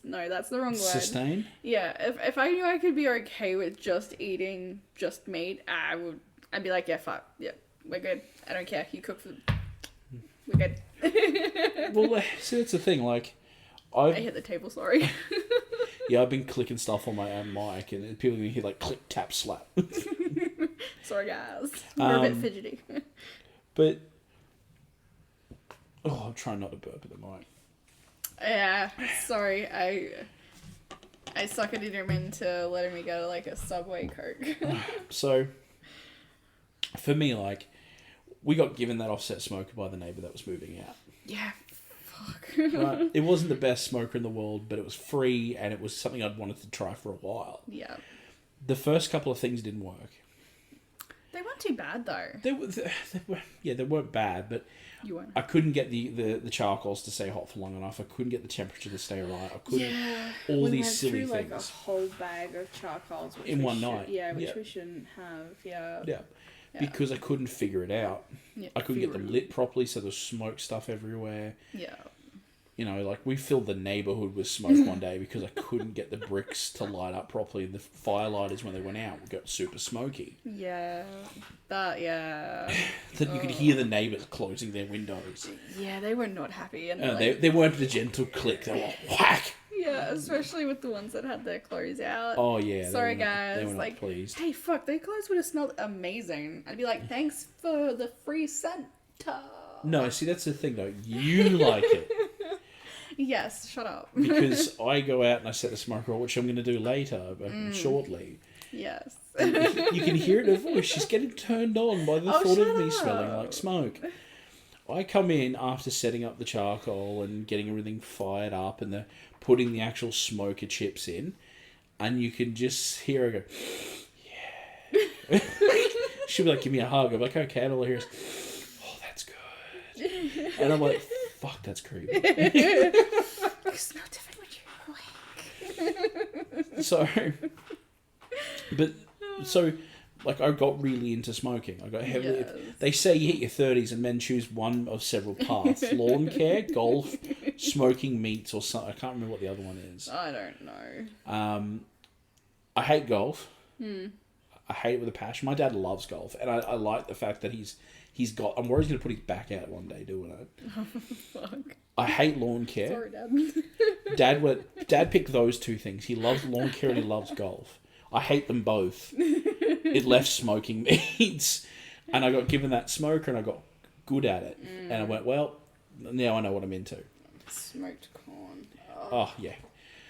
no, that's the wrong word. Sustain? Yeah, if I knew I could be okay with just eating just meat, I'd be like, yeah, fuck, yeah, we're good. I don't care. You cook food. We're good. Well, see, that's the thing. Like, I hit the table. Sorry. Yeah, I've been clicking stuff on my own mic, and people can hear like click, tap, slap. Sorry, guys. We're a bit fidgety. But I'm trying not to burp at the mic. Yeah, sorry. I suckered him into letting me go to like a Subway Coke. So, for me, like, we got given that offset smoker by the neighbour that was moving out. Yeah, fuck. Right? It wasn't the best smoker in the world, but it was free, and it was something I'd wanted to try for a while. Yeah. The first couple of things didn't work. They weren't too bad, though. They weren't bad, but you weren't. I couldn't get the charcoals to stay hot for long enough. I couldn't get the temperature to stay right. I couldn't. Yeah. All we these went silly through, things. Like a whole bag of charcoals in one night. Yeah, which we shouldn't have. Yeah. Yeah. Because I couldn't figure it out. Yeah, I couldn't get them lit properly, so there's smoke stuff everywhere. Yeah. You know, like, we filled the neighbourhood with smoke one day because I couldn't get the bricks to light up properly. The firelighters, when they went out, got super smoky. Yeah. Then you could hear the neighbours closing their windows. Yeah, they were not happy. And they weren't a gentle click. They were whack! Yeah, especially with the ones that had their clothes out. Oh, yeah. Sorry, guys. They were not pleased. Hey, fuck, their clothes would have smelled amazing. I'd be like, thanks for the free Santa. No, see, that's the thing, though. You like it. Yes, shut up. Because I go out and I set the smoker on, which I'm going to do later, shortly. Yes. You can hear it in her voice. She's getting turned on by the thought of me smelling like smoke. I come in after setting up the charcoal and getting everything fired up and putting the actual smoker chips in, and you can just hear her go, yeah. She'll be like, give me a hug. I'm like, okay, and all I hear is, oh, that's good. And I'm like, fuck, that's creepy. You smell different when you're awake. So, like, I got really into smoking. I got heavily... Yes. They say you hit your 30s and men choose one of several paths. Lawn care, golf, smoking meats, or something. I can't remember what the other one is. I don't know. I hate golf. I hate it with a passion. My dad loves golf, and I like the fact that he's got... I'm worried he's going to put his back out one day doing it. Oh, fuck. I hate lawn care. Sorry, Dad. Dad picked those two things. He loves lawn care and he loves golf. I hate them both. It left smoking meats. And I got given that smoker and I got good at it. And I went, well, now I know what I'm into. Smoked corn. Oh, yeah.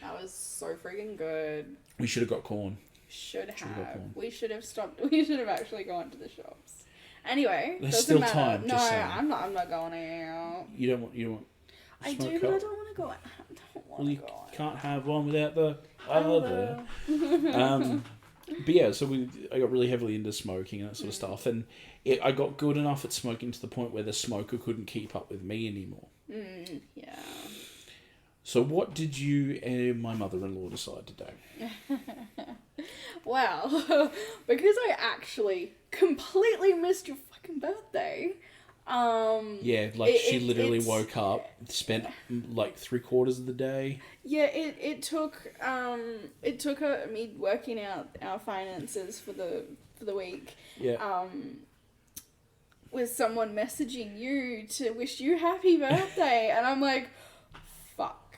That was so freaking good. We should have got corn. Should have. We should have stopped. We should have actually gone to the shops. Anyway, there's doesn't still matter. time. No, just saying. I'm not going out. You don't want I smoke do, but I coke? don't want to go out. I don't want Well, to you go out. can't have one without the other. But yeah, so I got really heavily into smoking and that sort of stuff, and I got good enough at smoking to the point where the smoker couldn't keep up with me anymore. Yeah. So what did you and my mother-in-law decide to do? Well, because I actually completely missed your fucking fucking birthday. Yeah, like she literally woke up, spent like 3/4 of the day. Yeah, it took her, me working out our finances for the week. Yeah. With someone messaging you to wish you happy birthday, and I'm like, fuck.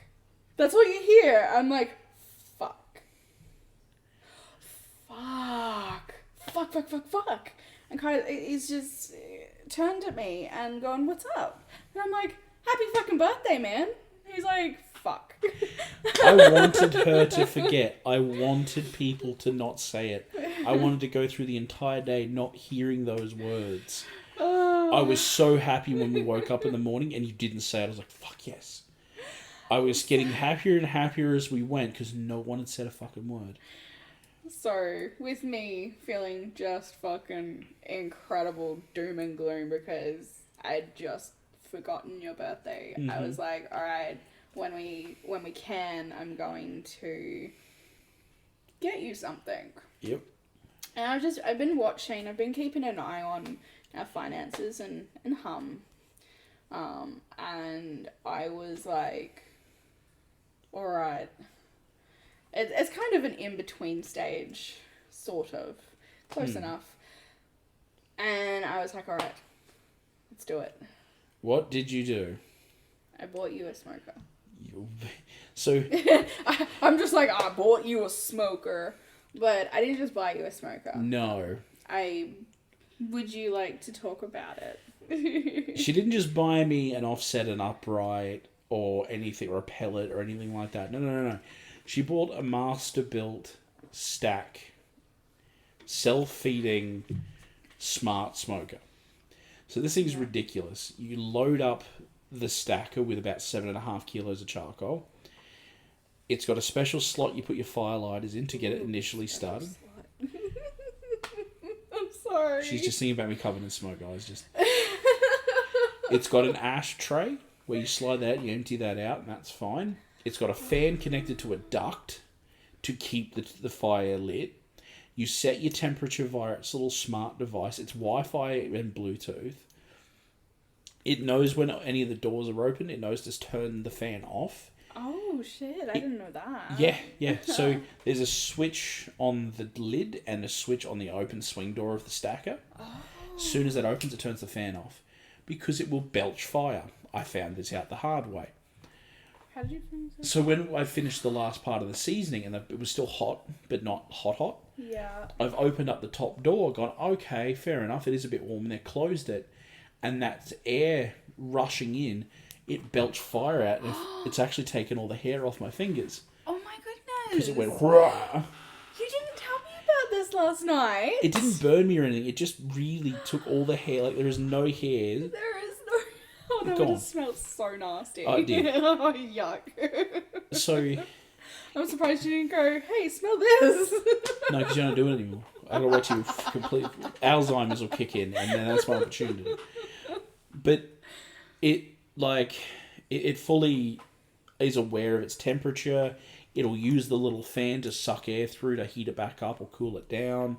That's what you hear. I'm like, fuck. Fuck. And kind of, he's just turned at me and gone, what's up? And I'm like, happy fucking birthday, man. He's like, fuck. I wanted her to forget. I wanted people to not say it. I wanted to go through the entire day not hearing those words. I was so happy when we woke up in the morning and you didn't say it. I was like, fuck yes. I was getting happier and happier as we went because no one had said a fucking word. So, with me feeling just fucking incredible doom and gloom because I'd just forgotten your birthday, I was like, alright, when we can, I'm going to get you something. Yep. And I've been watching, I've been keeping an eye on our finances and hum. And I was like, alright. It's kind of an in-between stage, sort of. Close enough. And I was like, alright, let's do it. What did you do? I bought you a smoker. So... I'm just like, I bought you a smoker. But I didn't just buy you a smoker. No. Would you like to talk about it? She didn't just buy me an offset, an upright, or anything, or a pellet, or anything like that. No. She bought a master-built stack, self-feeding, smart smoker. So this thing's ridiculous. You load up the stacker with about 7.5 kilos of charcoal. It's got a special slot you put your firelighters in to get it initially started. I'm sorry. She's just thinking about me covered in smoke, guys. It's got an ash tray where you slide that out, you empty that out, and that's fine. It's got a fan connected to a duct to keep the fire lit. You set your temperature via its little smart device. It's Wi-Fi and Bluetooth. It knows when any of the doors are open. It knows to turn the fan off. Oh, shit. I didn't know that. Yeah. So there's a switch on the lid and a switch on the open swing door of the stacker. Oh. As soon as that opens, it turns the fan off. Because it will belch fire. I found this out the hard way. How did you finish it? So when I finished the last part of the seasoning and it was still hot, but not hot. Yeah. I've opened up the top door, gone, okay, fair enough, it is a bit warm, and they closed it. And that air rushing in, it belched fire out, and it's actually taken all the hair off my fingers. Oh my goodness. Because it went, Rah! You didn't tell me about this last night. It didn't burn me or anything, it just really took all the hair, like there is no hair. There is no... Oh, that would have smelled so nasty. Oh, it did. Oh, yuck. So... I'm surprised you didn't go, hey, smell this. No, because you don't do it anymore. I gotta wait till you complete... Alzheimer's will kick in, and then that's my opportunity. But it fully is aware of its temperature. It'll use the little fan to suck air through to heat it back up or cool it down.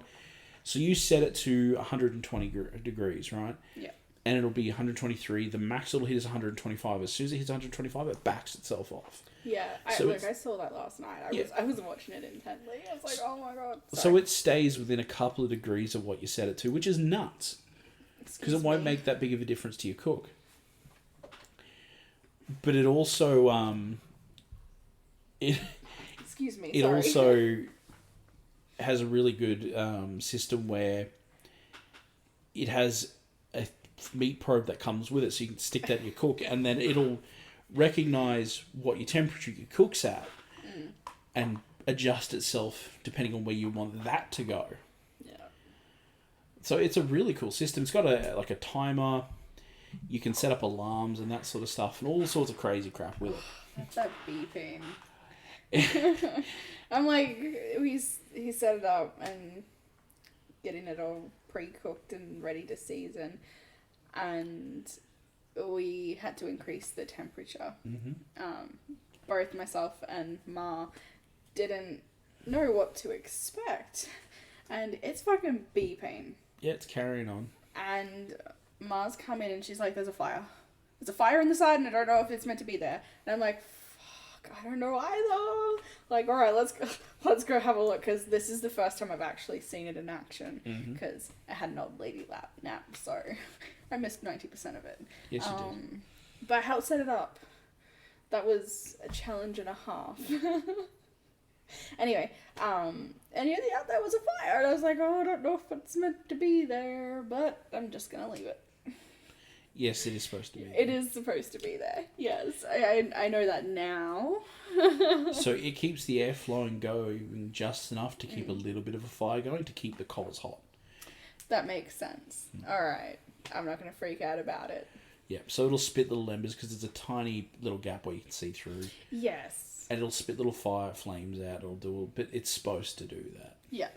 So you set it to 120 degrees, right? Yeah. And it'll be 123. The max it'll hit is 125. As soon as it hits 125, it backs itself off. Yeah. I saw that last night. I was watching it intently. I was like, oh my god. Sorry. So it stays within a couple of degrees of what you set it to, which is nuts. Because it won't make that big of a difference to your cook. But it also... Excuse me, It sorry. also has a really good system where it has a meat probe that comes with it, so you can stick that in your cook, and then it'll recognise what your temperature your cook's at and adjust itself depending on where you want that to go. Yeah. So it's a really cool system. It's got a timer. You can set up alarms and that sort of stuff, and all sorts of crazy crap with it. That beeping. I'm like, he set it up and getting it all pre-cooked and ready to season, and we had to increase the temperature. Both myself and Ma didn't know what to expect, and it's fucking beeping. Yeah, it's carrying on. and Ma's come in and she's like, there's a fire. There's a fire in the side and I don't know if it's meant to be there. And I'm like, fuck, I don't know either. Like, all right, let's go have a look, because this is the first time I've actually seen it in action, because I had an old lady nap, so I missed 90% of it. Yes, you did. But I helped set it up. That was a challenge and a half. Anyway, and yeah, there was a fire, and I was like, oh, I don't know if it's meant to be there, but I'm just gonna leave it. Yes, it is supposed to be. It is supposed to be there. Yes, I know that now. So it keeps the air flowing going just enough to keep a little bit of a fire going to keep the coals hot. That makes sense. All right, I'm not gonna freak out about it. Yeah, so it'll spit little embers because there's a tiny little gap where you can see through. Yes. And it'll spit little fire flames out. But it's supposed to do that. Yeah.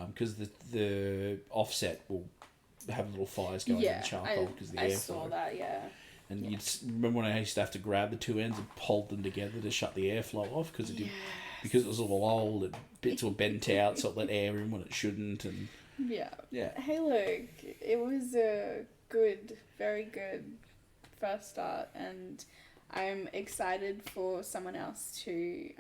Because the offset will have little fires going in the charcoal because the airflow. I saw that, yeah. And you'd remember when I used to have to grab the two ends and hold them together to shut the airflow off because it was all old and bits were bent out, so it let air in when it shouldn't. And yeah. Yeah. Hey, look, it was a good, very good first start, and I'm excited for someone else to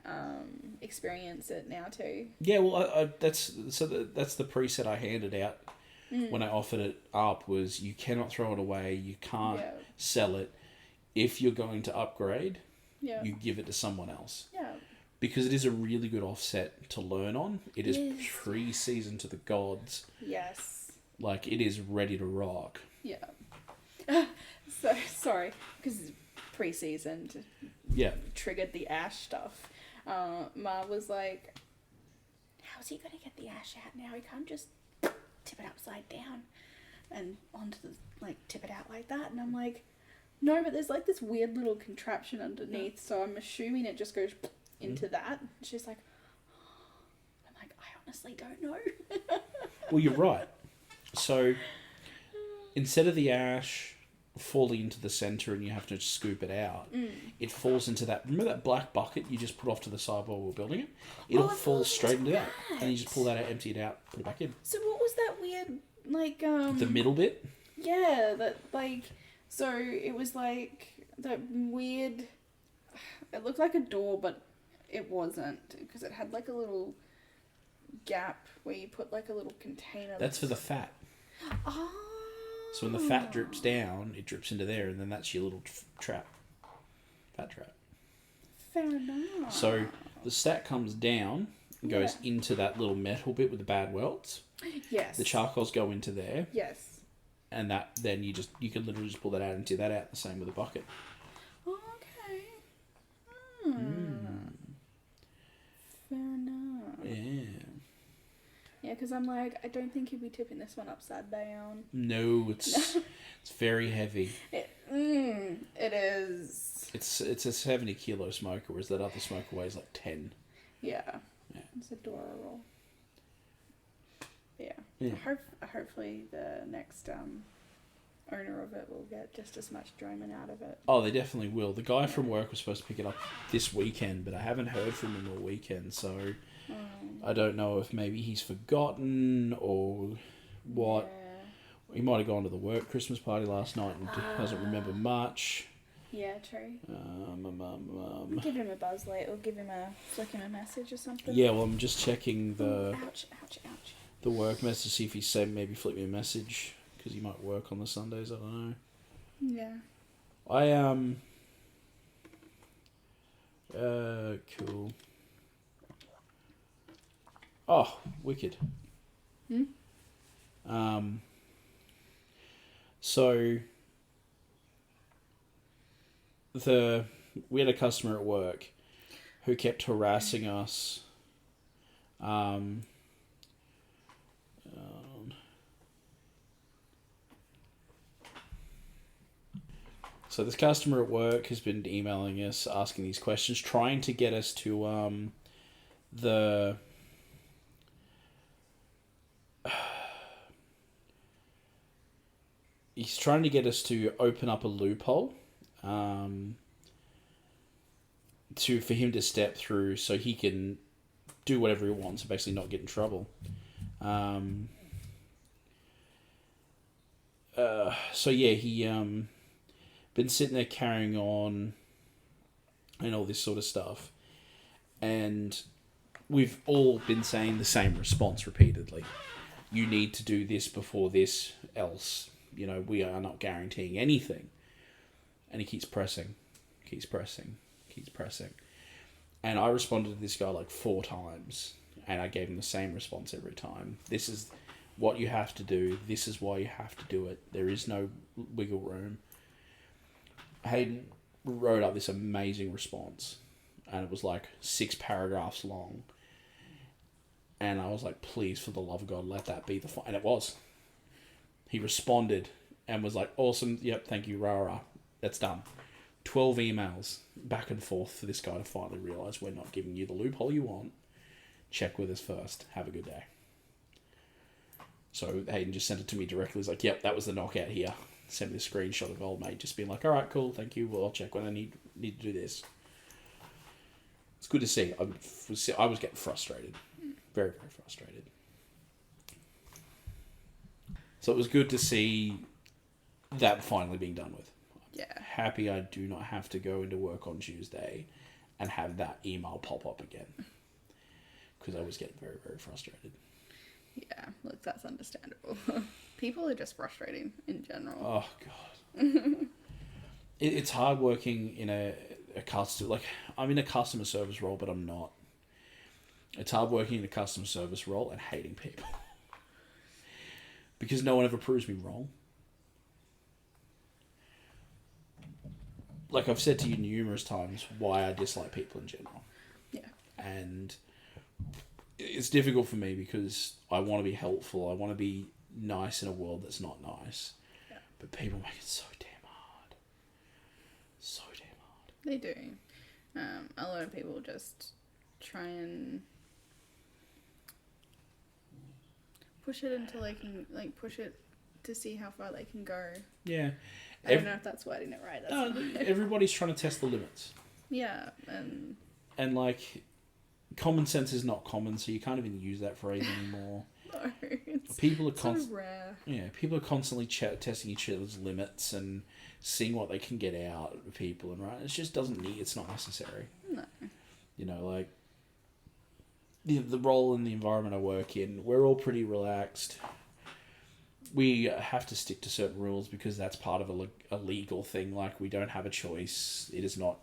experience it now too. Yeah, well, that's the preset I handed out when I offered it up. Was you cannot throw it away, you can't sell it. If you're going to upgrade, you give it to someone else. Yeah. Because it is a really good offset to learn on. It is pre-seasoned to the gods. Yes. Like, it is ready to rock. Yeah. So sorry, because pre-seasoned. Yeah. Triggered the ash stuff. Ma was like, how's he gonna get the ash out now? He can't just tip it upside down and onto the, like, tip it out like that. And I'm like, no, but there's like this weird little contraption underneath, so I'm assuming it just goes into that. And she's like, I'm like, I honestly don't know. Well, you're right. So instead of the ash falling into the centre and you have to scoop it out, it falls into that, remember that black bucket you just put off to the side while we were building it? It'll fall straight into that. And you just pull that out, empty it out, put it back in. So what was that weird, like, The middle bit? Yeah, that, like, so it was like that weird, it looked like a door, but it wasn't, because it had like a little gap where you put like a little container. That's for the fat. Oh. So when the fat drips down, it drips into there, and then that's your little trap. Fat trap. Fair enough. So the stack comes down and goes into that little metal bit with the bad welds. Yes. The charcoals go into there. Yes. And that then you can literally just pull that out and empty that out. The same with a bucket. Okay. Fair enough. Yeah. Yeah, because I'm like, I don't think you'd be tipping this one upside down. No, it's very heavy. It is. It's a 70 kilo smoker, whereas that other smoker weighs like 10. Yeah. It's adorable. Yeah. Yeah. Hopefully the next owner of it will get just as much enjoyment out of it. Oh, they definitely will. The guy from work was supposed to pick it up this weekend, but I haven't heard from him all weekend, so I don't know if maybe he's forgotten or what. Yeah. He might have gone to the work Christmas party last night and doesn't remember much. Yeah, true. Give him a buzz later, or flick him a message or something. Yeah, well, I'm just checking the ouch. The work message to see if he said maybe flick me a message because he might work on the Sundays. I don't know. Yeah. Cool. Oh, wicked. So we had a customer at work who kept harassing us. So this customer at work has been emailing us, asking these questions, trying to get us to he's trying to get us to open up a loophole for him to step through so he can do whatever he wants and basically not get in trouble. So yeah, he been sitting there carrying on and all this sort of stuff. And we've all been saying the same response repeatedly. You need to do this before this, else, we are not guaranteeing anything. And he keeps pressing. And I responded to this guy like 4 times. And I gave him the same response every time. This is what you have to do. This is why you have to do it. There is no wiggle room. Hayden wrote up this amazing response. And it was like 6 paragraphs long. And I was like, please, for the love of God, let that be the... And it was. He responded and was like, awesome, yep, thank you, rah. That's done. 12 emails back and forth for this guy to finally realise we're not giving you the loophole you want. Check with us first. Have a good day. So Hayden just sent it to me directly. He's like, yep, that was the knockout here. Sent me a screenshot of old mate just being like, all right, cool, thank you. Well, I'll check when I need to do this. It's good to see. I was getting frustrated. Very, very frustrated. So it was good to see that finally being done with. Yeah. Happy I do not have to go into work on Tuesday and have that email pop up again. Because I was getting very, very frustrated. Yeah, look, that's understandable. People are just frustrating in general. Oh, God. It's hard working in a customer... Like, I'm in a customer service role, but I'm not. It's hard working in a customer service role and hating people. Because no one ever proves me wrong. Like I've said to you numerous times why I dislike people in general. Yeah. And it's difficult for me because I want to be helpful. I want to be nice in a world that's not nice. Yeah. But people make it so damn hard. So damn hard. They do. A lot of people just try and push it until they can, push it to see how far they can go. Yeah. I don't know if that's wording it right. Everybody's trying to test the limits. Yeah, and common sense is not common, so you can't even use that phrase anymore. No, people are so rare. Yeah, people are constantly testing each other's limits and seeing what they can get out of people, and it just doesn't need. It's not necessary. No. The role and the environment I work in, we're all pretty relaxed. We have to stick to certain rules because that's part of a legal thing. Like, we don't have a choice. It is not...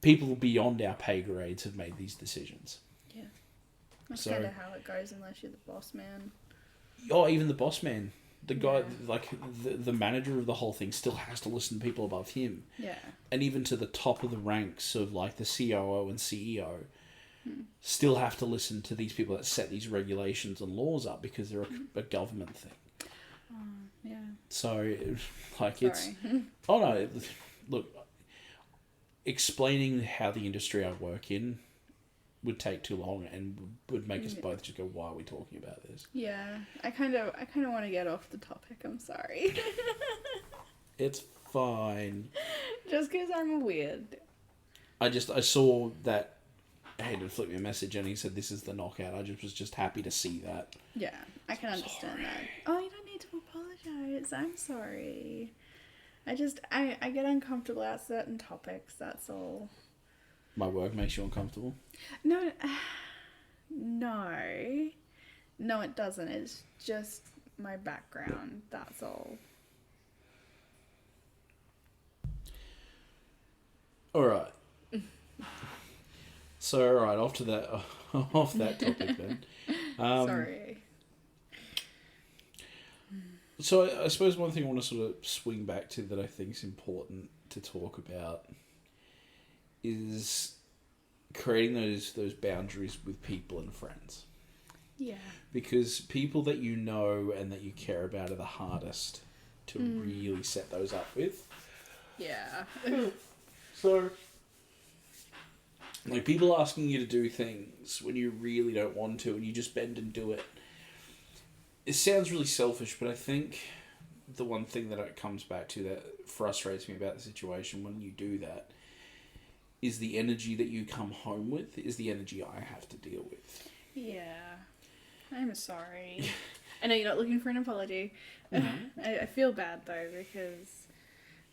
People beyond our pay grades have made these decisions. Yeah. That's kind of how it goes unless you're the boss man. Oh, even the boss man. The guy, the manager of the whole thing still has to listen to people above him. Yeah. And even to the top of the ranks of, the COO and CEO... still have to listen to these people that set these regulations and laws up because they're a government thing. Yeah. So, it's... Sorry. Oh, no. Look, explaining how the industry I work in would take too long and would make us both just go, why are we talking about this? Yeah. I kind of want to get off the topic. I'm sorry. It's fine. Just because I'm weird. I saw that Hayden flipped me a message and he said this is the knockout. I was just happy to see that. Yeah, I can understand that. Oh, you don't need to apologize. I'm sorry. I get uncomfortable at certain topics, that's all. My work makes you uncomfortable? No. No, it doesn't. It's just my background, that's all. Alright. So, alright, off that topic then. Sorry. So, I suppose one thing I want to sort of swing back to that I think is important to talk about is creating those boundaries with people and friends. Yeah. Because people that you know and that you care about are the hardest to really set those up with. Yeah. So, people asking you to do things when you really don't want to and you just bend and do it. It sounds really selfish, but I think the one thing that it comes back to that frustrates me about the situation when you do that is the energy that you come home with is the energy I have to deal with. Yeah. I'm sorry. I know you're not looking for an apology. I feel bad though because,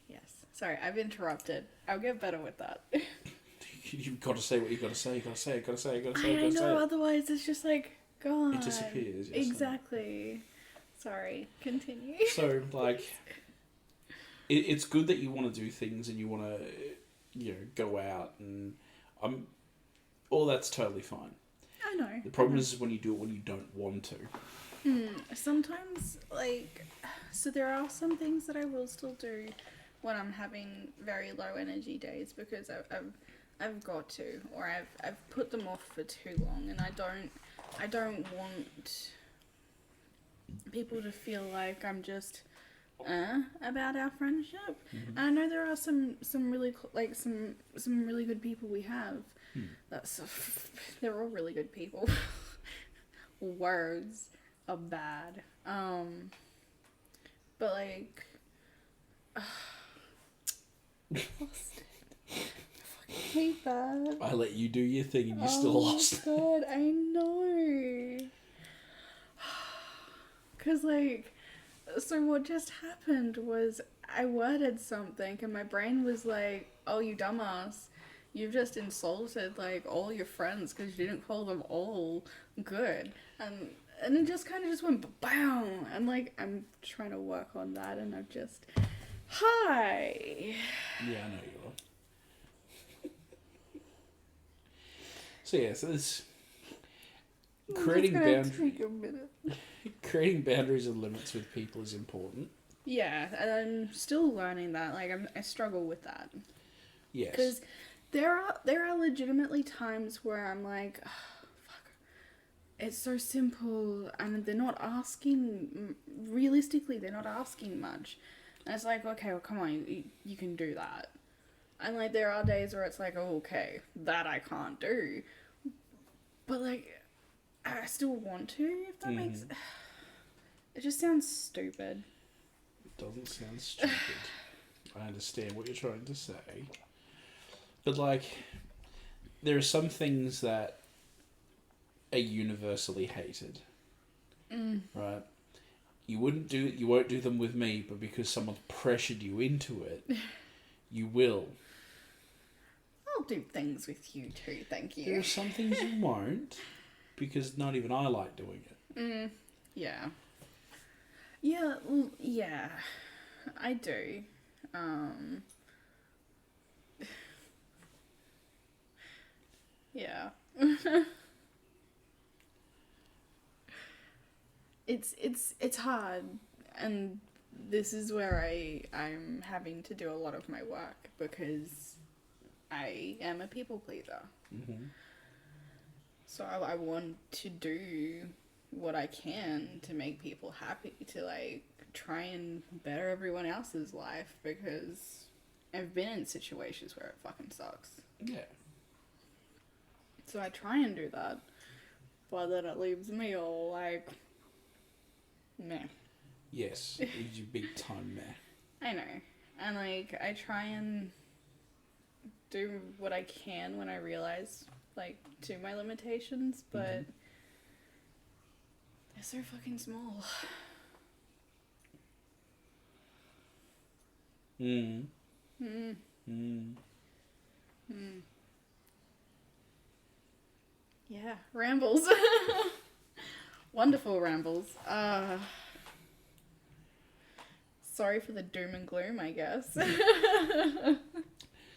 yes. Sorry, I've interrupted. I'll get better with that. You've got to say what you've got to say. You've got to say it. Got to say it. Got to say I it. Got to say know. it. Otherwise, it's just like gone. It disappears. Yes, Exactly. Sorry. Continue. So like, it's good that you want to do things and you want to, go out and all that's totally fine. I know. The problem is when you do it when you don't want to. Sometimes, so there are some things that I will still do when I'm having very low energy days because I've got to, or I've put them off for too long, and I don't want people to feel like I'm just about our friendship. And I know there are some really some really good people we have. They're all really good people. Words are bad. But like, I fucking hate that. I let you do your thing and you still lost. Oh God, I know. Cause so what just happened was I worded something and my brain was like, "Oh, you dumbass. You've just insulted all your friends because you didn't call them all good," and it just kind of just went bam, and I'm trying to work on that, and I've just hi. Yeah, I know you are. So this creating boundaries. Take a minute. Creating boundaries and limits with people is important. Yeah, and I'm still learning that. I struggle with that. Yes. Because there are legitimately times where I'm like, oh, fuck, it's so simple, and they're not asking. Realistically, they're not asking much, and it's like, okay, well, come on, you can do that. And there are days where it's like, oh, okay, that I can't do, but I still want to. If that makes, it just sounds stupid. It doesn't sound stupid. I understand what you're trying to say. But there are some things that are universally hated. Right? You won't do them with me, but because someone pressured you into it, you will. I'll do things with you too, thank you. There are some things you won't, because not even I like doing it. Yeah. Yeah, well, yeah. I do. Yeah. It's hard, and this is where I'm having to do a lot of my work because I am a people pleaser. So I want to do what I can to make people happy, to try and better everyone else's life, because I've been in situations where it fucking sucks. Yeah. So I try and do that, but then it leaves me all meh. Yes, it leaves you big time meh. I know. And I try and do what I can when I realize to my limitations, but they're so fucking small. Yeah, rambles. Wonderful rambles. Sorry for the doom and gloom, I guess.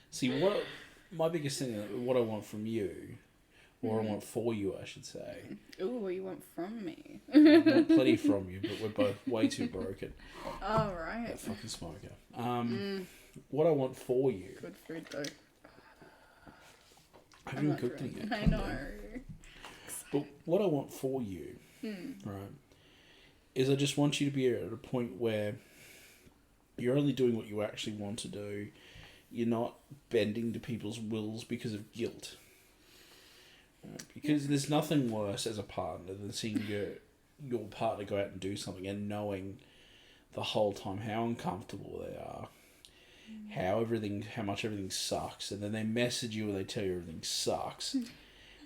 See, what my biggest thing, what I want from you, or I want for you, I should say. Ooh, what you want from me? I want plenty from you, but we're both way too broken. Oh, right. That fucking smoker. What I want for you. Good food, though. I haven't even cooked anything. I know. But what I want for you, right, is I just want you to be at a point where you're only doing what you actually want to do. You're not bending to people's wills because of guilt. Right? Because there's nothing worse as a partner than seeing your partner go out and do something and knowing the whole time how uncomfortable they are, how much everything sucks, and then they message you and they tell you everything sucks,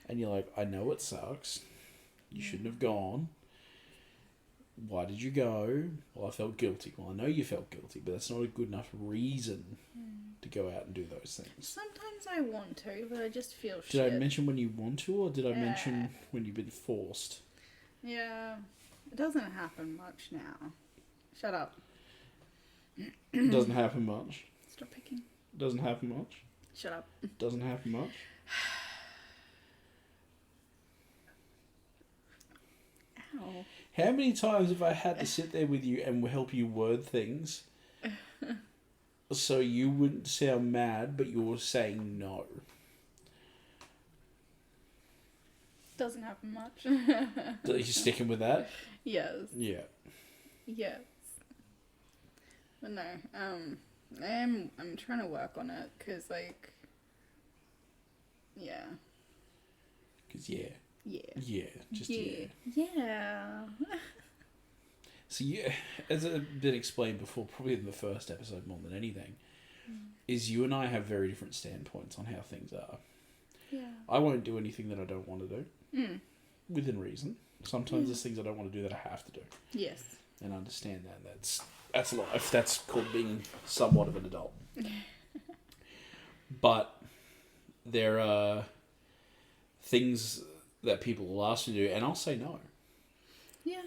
and you're like, I know it sucks. You shouldn't have gone. Why did you go? Well, I felt guilty. Well, I know you felt guilty, but that's not a good enough reason to go out and do those things. Sometimes I want to, but I just feel shit. Did I mention when you want to, or did I mention when you've been forced? Yeah. It doesn't happen much now. Shut up. Doesn't happen much. Stop picking. Doesn't happen much. Shut up. Doesn't happen much. Ow. How many times have I had to sit there with you and help you word things so you wouldn't sound mad, but you're saying no? Doesn't happen much. Are you sticking with that? Yes. Yeah. Yes. But no, I'm trying to work on it, because, like, yeah. Because, yeah. Yeah. Yeah. Just, yeah. Yeah. So, yeah, as I've been explained before, probably in the first episode more than anything, is you and I have very different standpoints on how things are. Yeah. I won't do anything that I don't want to do. Within reason. Sometimes there's things I don't want to do that I have to do. Yes. And understand that. That's life. That's called being somewhat of an adult. But there are things that people will ask me to do, and I'll say no. Yeah.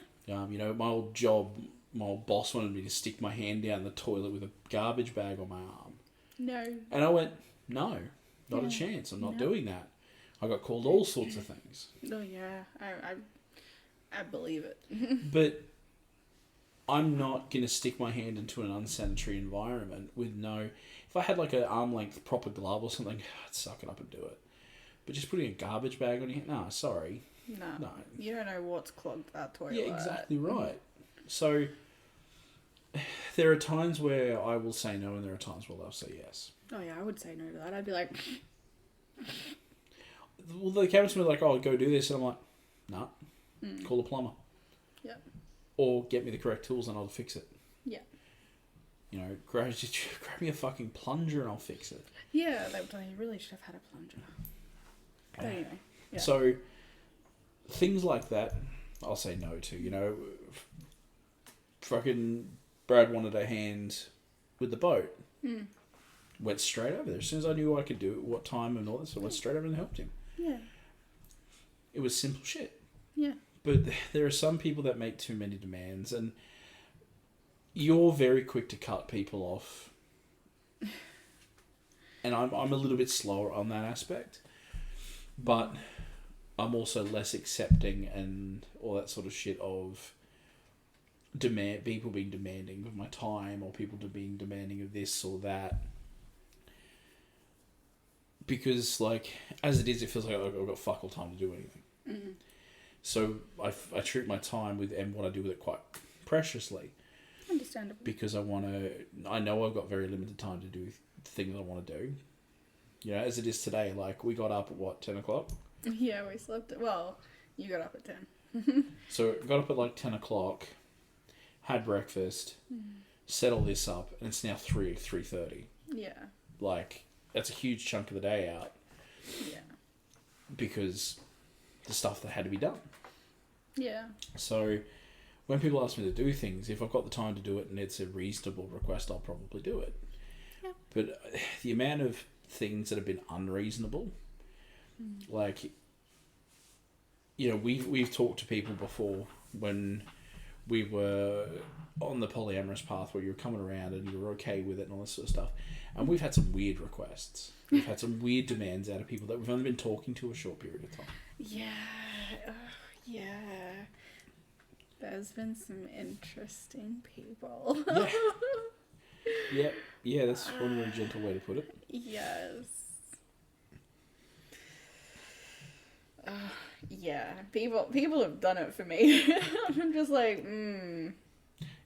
You know, my old job, my old boss wanted me to stick my hand down the toilet with a garbage bag on my arm. No. And I went, no, not a chance. I'm not doing that. I got called all sorts of things. Oh, yeah. I believe it. But I'm not going to stick my hand into an unsanitary environment with no... If I had like an arm-length proper glove or something, I'd suck it up and do it. But just putting a garbage bag on your hand... No, sorry. No. You don't know what's clogged that toilet. Yeah, exactly right. So, there are times where I will say no and there are times where I'll say yes. Oh, yeah, I would say no to that. I'd be like... Well, the cabinets were like, oh, go do this. And I'm like, nah, call a plumber. Yep. Or get me the correct tools and I'll fix it. Yeah. You know, grab me a fucking plunger and I'll fix it. Yeah, you really should have had a plunger. But anyway. Yeah. So, things like that, I'll say no to. You know, fucking Brad wanted a hand with the boat. Went straight over there. As soon as I knew I could do it, what time and all this, I went straight over and helped him. Yeah. It was simple shit. Yeah. But there are some people that make too many demands, and you're very quick to cut people off. And I'm a little bit slower on that aspect. But I'm also less accepting and all that sort of shit of people being demanding of my time, or people being demanding of this or that. Because, like, as it is, it feels like I've got fuck all time to do anything. So I treat my time and what I do with it quite preciously. Understandable. Because I know I've got very limited time to do things I want to do. You know, as it is today, like, we got up at 10 o'clock? Yeah, we slept well, you got up at 10. So got up at like 10 o'clock, had breakfast, set all this up, and it's now 3:30. Yeah. Like, that's a huge chunk of the day out. Yeah. Because the stuff that had to be done. Yeah. So when people ask me to do things, if I've got the time to do it and it's a reasonable request, I'll probably do it. Yeah. But the amount of things that have been unreasonable, like, you know, we've talked to people before when we were on the polyamorous path where you were coming around and you were okay with it and all this sort of stuff. And we've had some weird requests. We've had some weird demands out of people that we've only been talking to a short period of time. Yeah. Yeah. There's been some interesting people. Yeah. Yeah, that's one more gentle way to put it. Yes. Yeah. People have done it for me. I'm just like,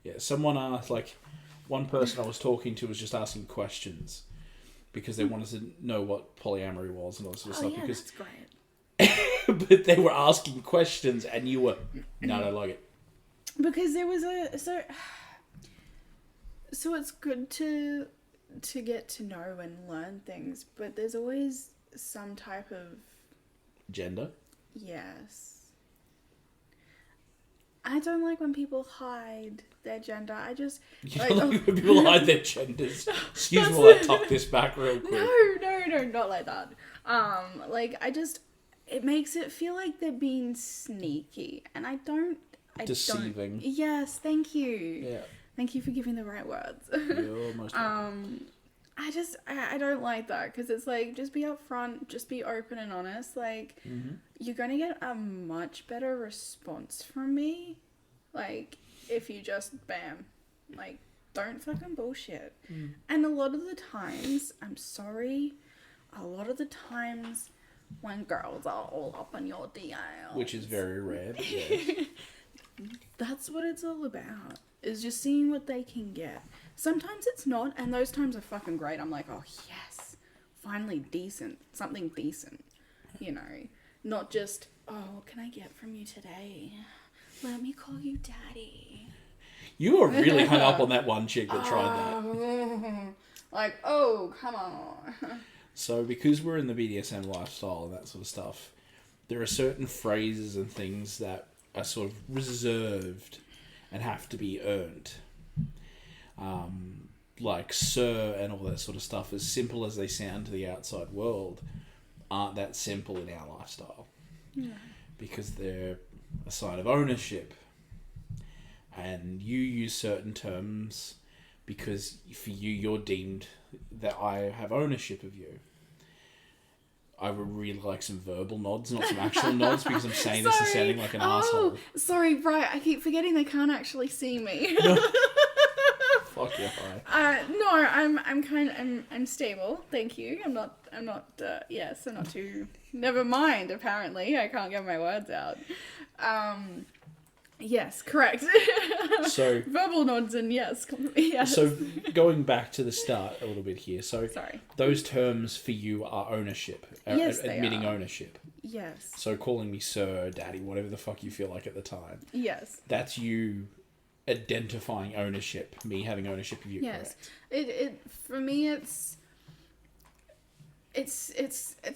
Yeah, someone asked, like, one person I was talking to was just asking questions because they wanted to know what polyamory was and all this sort of stuff. Yeah, because, that's great. but they were asking questions and you were, no, I don't like it. Because there was so it's good to get to know and learn things, but there's always some type of Gender? yes. I don't like when people hide their gender. I just... You like, don't like when people hide their genders. Excuse me while I tuck this back real quick. No, not like that. Like, it makes it feel like they're being sneaky, and I don't... Deceiving. Yes, thank you. Yeah. Thank you for giving the right words. You're most welcome. I don't like that, because it's like, just be upfront, just be open and honest. Like, you're going to get a much better response from me, like, if you just, bam, like, don't fucking bullshit. And a lot of the times, I'm sorry, a lot of the times when girls are all up on your DL, Which is very rare, but yes. That's what it's all about, is just seeing what they can get. Sometimes it's not, and those times are fucking great. I'm like, oh yes, finally something decent, you know, not just, oh, what can I get from you today? Let me call you daddy. You were really hung up on that one chick that tried that. Like, oh, come on. So because we're in the BDSM lifestyle and that sort of stuff, there are certain phrases and things that are sort of reserved and have to be earned. Like sir and all that sort of stuff, as simple as they sound to the outside world, aren't that simple in our lifestyle. Yeah. Because they're a sign of ownership. And you use certain terms because for you, you're deemed that I have ownership of you. I would really like some verbal nods, not some actual nods, because I'm saying this and sounding like an asshole. Sorry, right. I keep forgetting they can't actually see me. No. Fuck yeah, hi. No, I'm stable. Thank you. I'm not too. Never mind. Apparently, I can't get my words out. Yes, correct. So verbal nods and yes. So going back to the start a little bit here. So sorry. Those terms for you are ownership. Yes, admitting they are. ownership. Yes. So calling me sir, daddy, whatever the fuck you feel like at the time. Yes. That's you identifying ownership, me having ownership of you. Yes. Correct? It for me it's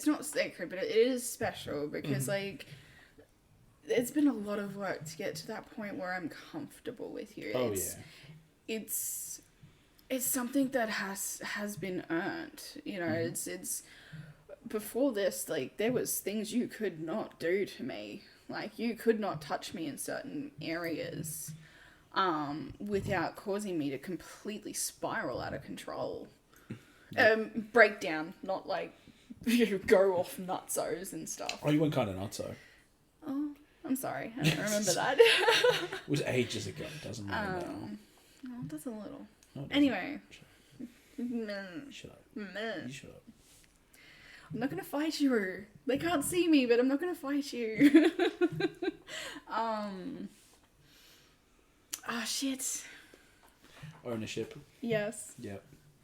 not sacred, but it is special because like it's been a lot of work to get to that point where I'm comfortable with you. Oh It's something that has been earned. You know, it's before this, like there was things you could not do to me. Like you could not touch me in certain areas without causing me to completely spiral out of control. Breakdown, not like you go off nutsos and stuff. Oh, you went kind of nutso. Oh, I'm sorry. I don't remember that. It was ages ago. It doesn't matter now. Oh, that's a little. No, it doesn't. Anyway. Shut up. You shut up. I'm not gonna fight you. They can't see me, but I'm not gonna fight you. Shit. Ownership. Yes. Yep.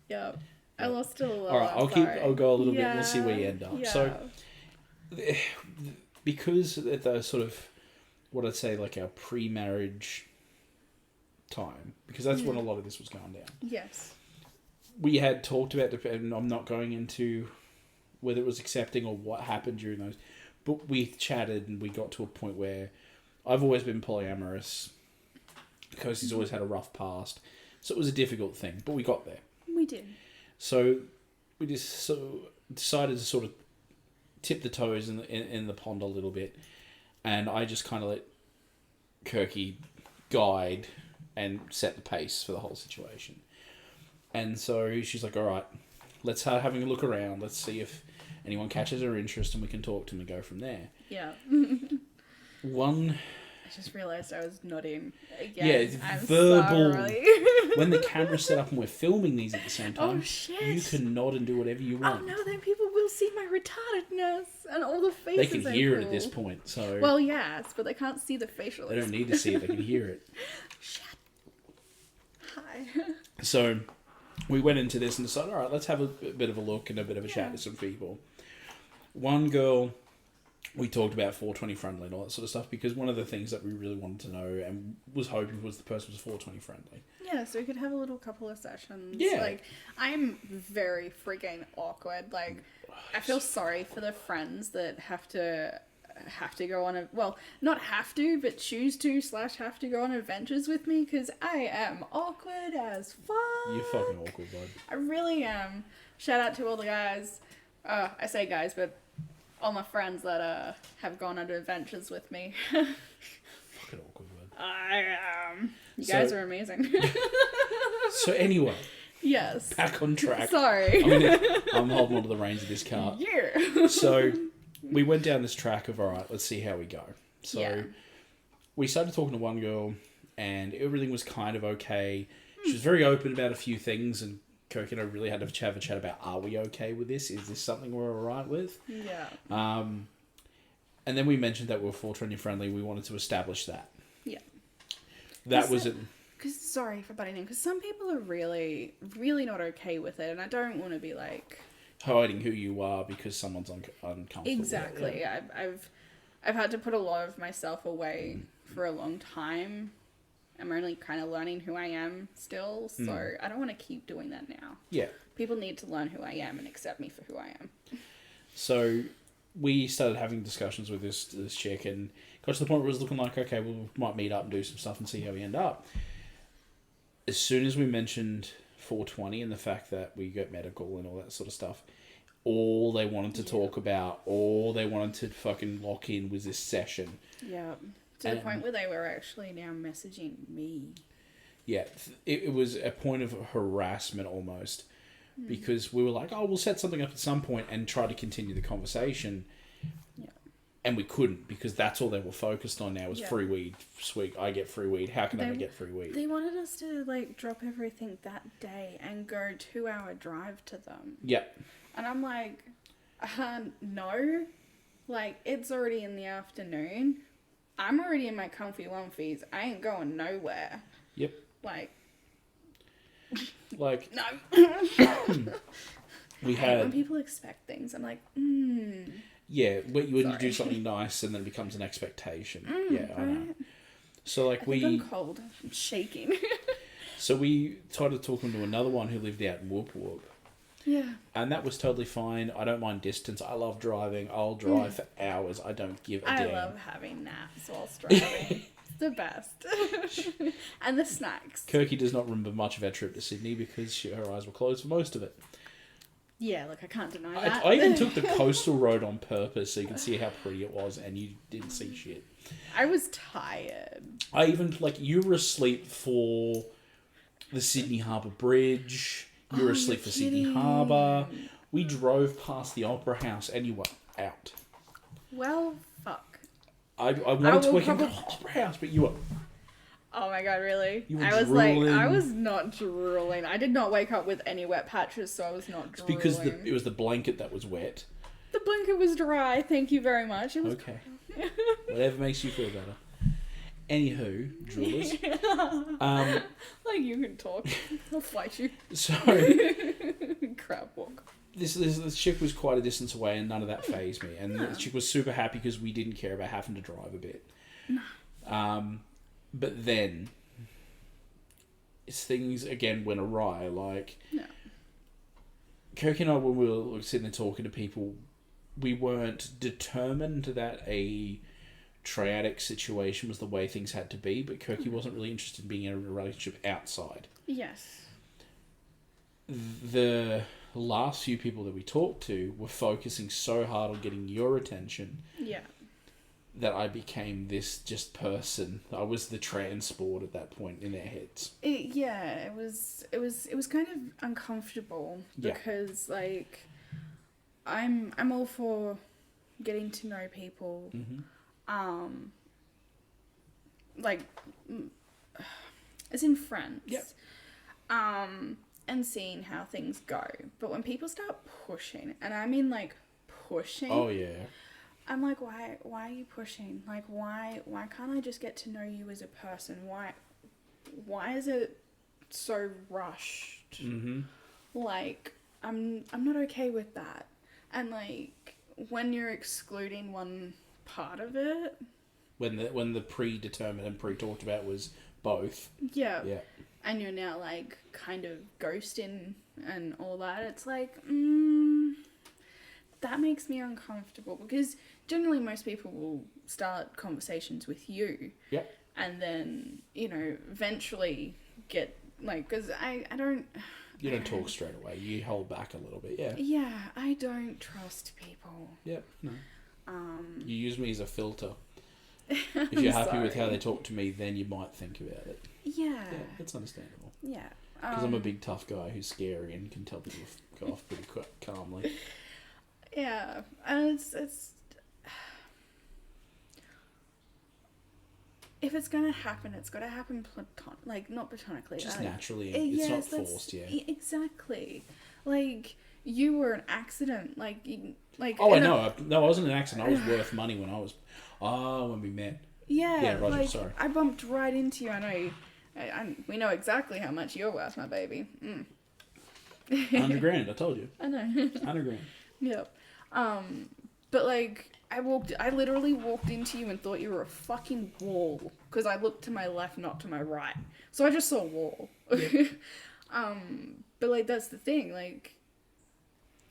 Yep. I lost it a lot. All right, I'll go a little bit. We'll see where you end up. Yeah. So, because at the sort of what I'd say like our pre-marriage time, because that's when a lot of this was going down. Yes. We had talked about, and I'm not going into whether it was accepting or what happened during those, but we chatted and we got to a point where I've always been polyamorous. Kosie's always had a rough past, so it was a difficult thing, but we got there. We did. So we just decided to sort of tip the toes in the pond a little bit, and I just kind of let Kirky guide and set the pace for the whole situation. And so she's like, all right, let's start having a look around. Let's see if anyone catches her interest and we can talk to them and go from there. Yeah. I just realised I was nodding again. Yeah, it's I'm verbal. sorry. When the camera's set up and we're filming these at the same time, oh, shit. you can nod and do whatever you want. Oh no, then people will see my retardedness and all the faces. They can hear it at this point, so... Well, yes, but they can't see the facial They don't need to see it, they can hear it. Shit. Hi. So, we went into this and decided, alright, let's have a bit of a look and a bit of a chat to some people. One girl... We talked about 420 friendly and all that sort of stuff because one of the things that we really wanted to know and was hoping was the person was 420 friendly. Yeah, so we could have a little couple of sessions. Yeah. Like, I'm very freaking awkward. Like, I feel sorry for the friends that have to have to go on not have to, but choose to / have to go on adventures with me, because I am awkward as fuck. You're fucking awkward, bud. I really am. Shout out to all the guys. I say guys, but all my friends that have gone on adventures with me. Fucking awkward, bud. You guys are amazing. So anyway. Yes. Back on track. Sorry. I'm holding onto the reins of this car. Yeah. So we went down this track of, all right, let's see how we go. So we started talking to one girl, and everything was kind of okay. She was very open about a few things, and Kirk and I really had to have a chat about, are we okay with this? Is this something we're all right with? Yeah. And then we mentioned that we're Fortran friendly. We wanted to establish that. Yeah. That was it. Because, sorry for butting in, because some people are really, really not okay with it, and I don't want to be like... hiding who you are because someone's uncomfortable. Exactly. Yeah. I've had to put a lot of myself away for a long time. I'm only kind of learning who I am still, so I don't want to keep doing that now. Yeah. People need to learn who I am and accept me for who I am. So we started having discussions with this chick, and got to the point where it was looking like, okay, we might meet up and do some stuff and see how we end up. As soon as we mentioned 420 and the fact that we got medical and all that sort of stuff, all they wanted to talk about, all they wanted to fucking lock in was this session. Yeah. To the point where they were actually now messaging me. Yeah. It was a point of harassment almost. Because we were like, oh, we'll set something up at some point and try to continue the conversation. Yeah. And we couldn't, because that's all they were focused on now was free weed. Sweet, I get free weed. How can I get free weed? They wanted us to, like, drop everything that day and go 2-hour drive to them. Yeah. And I'm like, no. Like, it's already in the afternoon. I'm already in my comfy womfies. I ain't going nowhere. Yep. Like... no. We when had... people expect things, I'm like, Yeah, when you do something nice and then it becomes an expectation. Yeah, I know. So, like, I'm cold. I'm shaking. So we started talking to another one who lived out in Whoop Whoop. Yeah. And that was totally fine. I don't mind distance. I love driving. I'll drive for hours. I don't give a damn. I love having naps whilst driving. It's the best. And the snacks. Kirky does not remember much of our trip to Sydney because her eyes were closed for most of it. Yeah, look, I can't deny that. I even took the coastal road on purpose so you could see how pretty it was, and you didn't see shit. I was tired. I even, like, you were asleep for the Sydney Harbour Bridge. You were asleep for Sydney Harbour. We drove past the Opera House and you were out. Well, fuck. I wanted to wake up at the Opera House, but you were... Oh my god, really? You were I was drooling. like, I was not drooling. I did not wake up with any wet patches, so I was not drooling. It's because it was the blanket that was wet. The blanket was dry, thank you very much. It was okay. Whatever makes you feel better. Anywho, droolers. Like, you can talk. I'll fight you. So... Crab walk. This chick was quite a distance away and none of that fazed me. And the chick was super happy because we didn't care about having to drive a bit. But then... things, again, went awry. Like... Yeah. Kirk and I, when we were sitting there talking to people, we weren't determined that a triadic situation was the way things had to be, but Kirky wasn't really interested in being in a relationship outside. Yes. The last few people that we talked to were focusing so hard on getting your attention that I became this just person. I was the transport at that point in their heads. It was kind of uncomfortable because like I'm all for getting to know people. Like as in friends. Yep. And seeing how things go. But when people start pushing, and I mean like pushing. Oh yeah. I'm like, why are you pushing? Like, why can't I just get to know you as a person? Why is it so rushed? Like, I'm not okay with that. And like, when you're excluding one part of it, when the predetermined and pre-talked about was both. Yeah. And you're now like kind of ghosting and all that. It's like, that makes me uncomfortable because generally most people will start conversations with you. Yep. And then, you know, eventually get, like, because I don't... You don't talk straight away. You hold back a little bit, yeah. Yeah, I don't trust people. Yep, no. You use me as a filter. If I'm you're happy with how sorry. they talk to me, then you might think about it. Yeah. Yeah, that's understandable. Yeah. Because I'm a big tough guy who's scary and can tell people to go off pretty calmly. Yeah, and it's if it's gonna happen, it's gotta happen not platonically. Just naturally. It's not forced, yeah. Exactly. Like, you were an accident. Oh, I know. No, I wasn't an accident. I was worth money when I was... when we met. Yeah, Yeah, Roger, like, sorry. I bumped right into you. I know we know exactly how much you're worth, my baby. 100 grand, I told you. I know. 100 grand. Yep. But like, I literally walked into you and thought you were a fucking wall. Because I looked to my left, not to my right. So I just saw a wall. Yep. But like, that's the thing, like,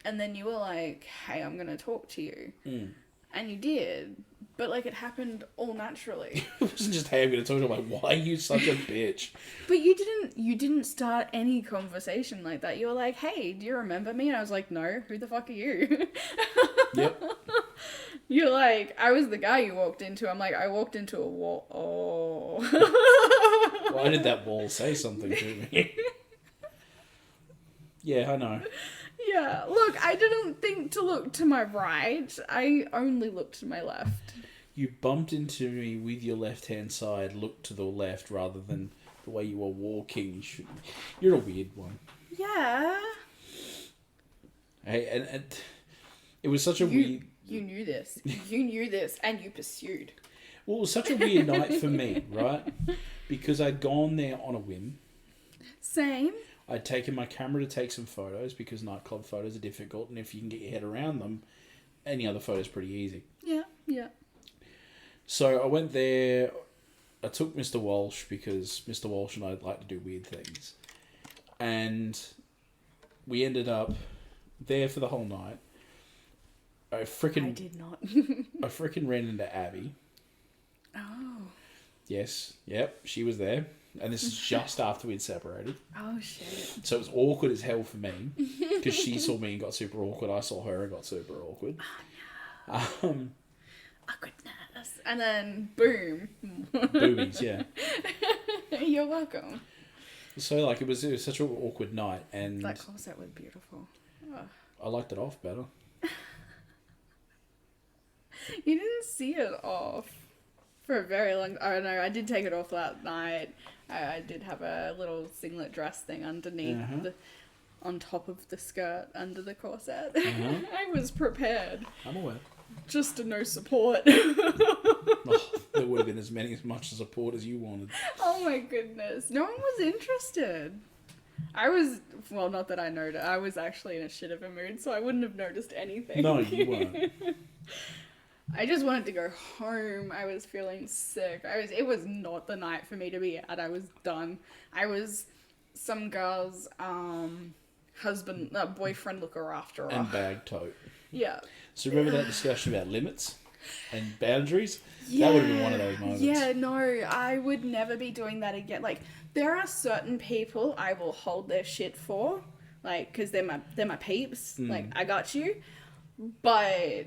and then you were like, hey, I'm gonna talk to you. And you did. But like, it happened all naturally. It wasn't just, hey, I'm going to talk to you. I'm like, why are you such a bitch? But you didn't start any conversation like that. You were like, hey, do you remember me? And I was like, no, who the fuck are you? Yep. You're like, I was the guy you walked into. I'm like, I walked into a wall. Oh. Why did that wall say something to me? Yeah, I know. Yeah, look, I didn't think to look to my right. I only looked to my left. You bumped into me with your left-hand side, looked to the left rather than the way you were walking. You're a weird one. Yeah. Hey, and it was such a weird... You knew this. You knew this, and you pursued. Well, it was such a weird night for me, right? Because I'd gone there on a whim. Same. I'd taken my camera to take some photos because nightclub photos are difficult, and if you can get your head around them, any other photo's pretty easy. Yeah, yeah. So I went there. I took Mr. Walsh because Mr. Walsh and I'd like to do weird things. And we ended up there for the whole night. I did not. I frickin' ran into Abby. Oh. Yes, yep, she was there. And this is just after we'd separated. Oh, shit. So it was awkward as hell for me. Because she saw me and got super awkward. I saw her and got super awkward. Oh, no. Awkwardness. And then, boom. Boobies, yeah. You're welcome. So, like, it was such an awkward night. And That corset was beautiful. Oh. I liked it off better. You didn't see it off for a very long... Oh, no, I did take it off that night. I did have a little singlet dress thing underneath, on top of the skirt, under the corset. I was prepared. I'm aware. Just to no support. Oh, there would have been as much support as you wanted. Oh my goodness. No one was interested. I was... Well, not that I noticed. I was actually in a shit of a mood, so I wouldn't have noticed anything. No, you weren't. I just wanted to go home. I was feeling sick. It was not the night for me to be at. I was done. I was some girl's boyfriend looker after her. And bag tote. Yeah. So remember that discussion about limits and boundaries? Yeah. That would have been one of those moments. Yeah, no, I would never be doing that again. Like, there are certain people I will hold their shit for, like, because they're my peeps. Like, I got you. But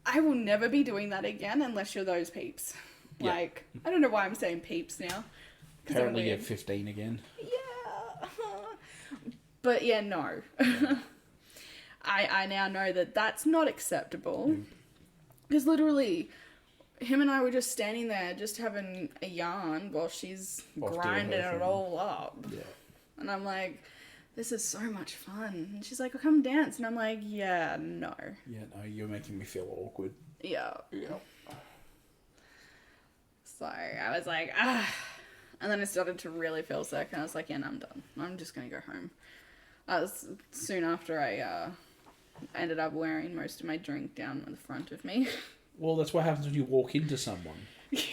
I will never be doing that again unless you're those peeps. Yeah. Like, I don't know why I'm saying peeps now. Apparently you're 15 again. Yeah. But yeah, no. I now know that that's not acceptable. Because literally, him and I were just standing there, just having a yarn while she's grinding it all up. Yeah. And I'm like, this is so much fun. And she's like, well, come dance. And I'm like, yeah, no. Yeah, no, you're making me feel awkward. Yeah. Yeah. So I was like, ah. And then I started to really feel sick. And I was like, yeah, no, I'm done. I'm just going to go home. Soon after I ended up wearing most of my drink down the front of me. Well, that's what happens when you walk into someone. That's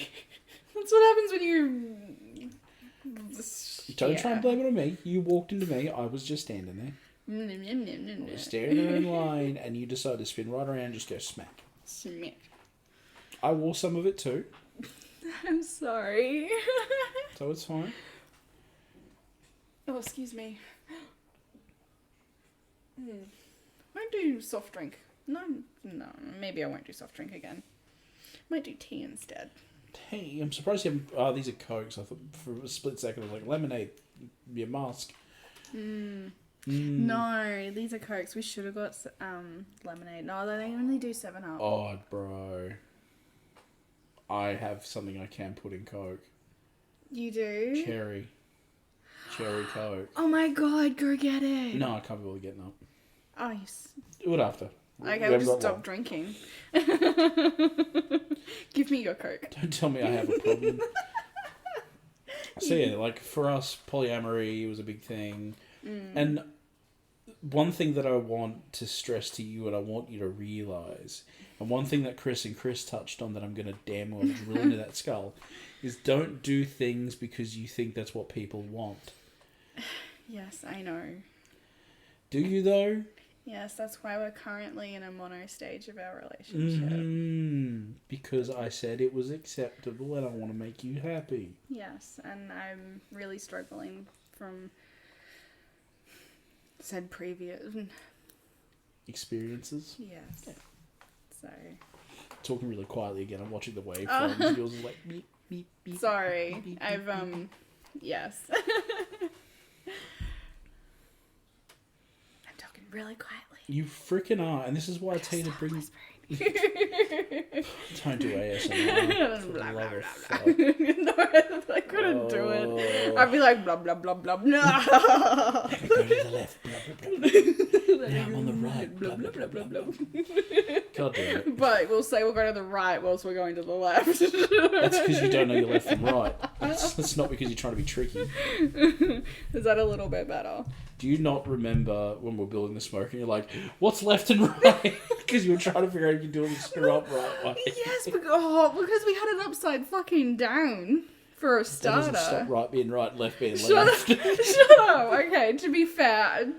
what happens when you... Don't try and blame it on me. You walked into me. I was just standing there. We're standing there in line, and you decide to spin right around and just go smack. Smack. I wore some of it too. I'm sorry. So it's fine. Oh, excuse me. Won't do soft drink. No, maybe I won't do soft drink again. Might do tea instead. Hey, I'm surprised you haven't... Oh, these are Cokes. I thought for a split second I was like, lemonade, your mask. No, these are Cokes. We should have got lemonade. No, they only do 7-Up. Oh, bro. I have something I can put in Coke. You do? Cherry Coke. Oh my god, go get it. No, I can't be bothered getting up. Oh, yes. Do it after. Okay, we'll just stop drinking. Give me your Coke. Don't tell me I have a problem. So yeah, like for us, polyamory was a big thing. And one thing that I want to stress to you and I want you to realise, and one thing that Chris touched on that I'm going to damn well drill into that skull, is don't do things because you think that's what people want. Yes, I know. Do you though? Yes, that's why we're currently in a mono stage of our relationship. Because I said it was acceptable and I want to make you happy. Yes, and I'm really struggling from said previous experiences. Yes. Yeah. So. Talking really quietly again. I'm watching the waveforms. Yours is like beep beep beep. Sorry, beep, beep, I've beep. Yes. Really quietly. You freaking are, and this is why I tell you to bring. Don't do ASMR. For the love of fuck. No, I couldn't do it. I'd be like blah blah blah blah. No. Go to the left. Blah blah blah. Now I'm on the right. Blah blah blah blah blah. God damn it. But we'll say we'll go to the right whilst we're going to the left. That's because you don't know your left from right. That's not because you're trying to be tricky. Is that a little bit better? Do you not remember when we were building the smoke and you're like, what's left and right? Because you were trying to figure out if you're doing this right way. Yes, because we had it upside fucking down for a starter. That doesn't stop right being right, left being Shut left. Shut up. Okay, to be fair,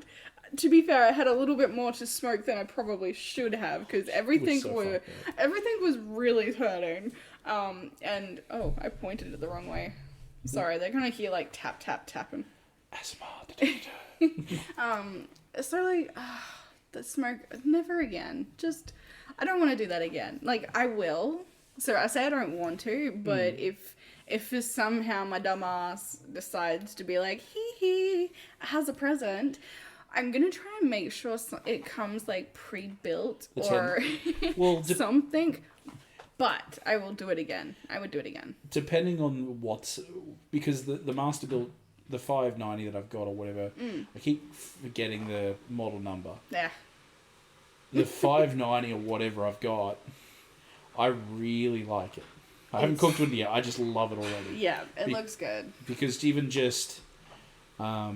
I had a little bit more to smoke than I probably should have because everything was really hurting. And I pointed it the wrong way. Sorry, they're gonna hear like tap tap tapping. So like, the smoke, never again. Just, I don't want to do that again. Like, I will. So I say I don't want to, but if somehow my dumb ass decides to be like, hee, has a present, I'm going to try and make sure it comes like pre-built or something. But I will do it again. I would do it again. Depending on because the master built, the 590 that I've got or whatever, I keep forgetting the model number. Yeah. The 590 or whatever I've got, I really like it. I haven't cooked with it yet. I just love it already. Yeah, it looks good. Because even just, I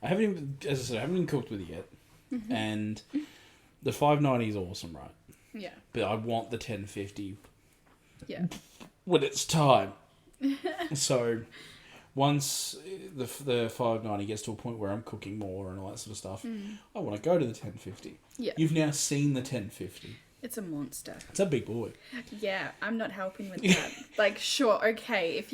haven't even, as I said, I haven't even cooked with it yet, and the 590 is awesome, right? Yeah. But I want the 1050. Yeah. When it's time. So, once the 590 gets to a point where I'm cooking more and all that sort of stuff, I want to go to the 1050. Yeah. You've now seen the 1050. It's a monster. It's a big boy. Yeah, I'm not helping with that. Like, sure, okay, if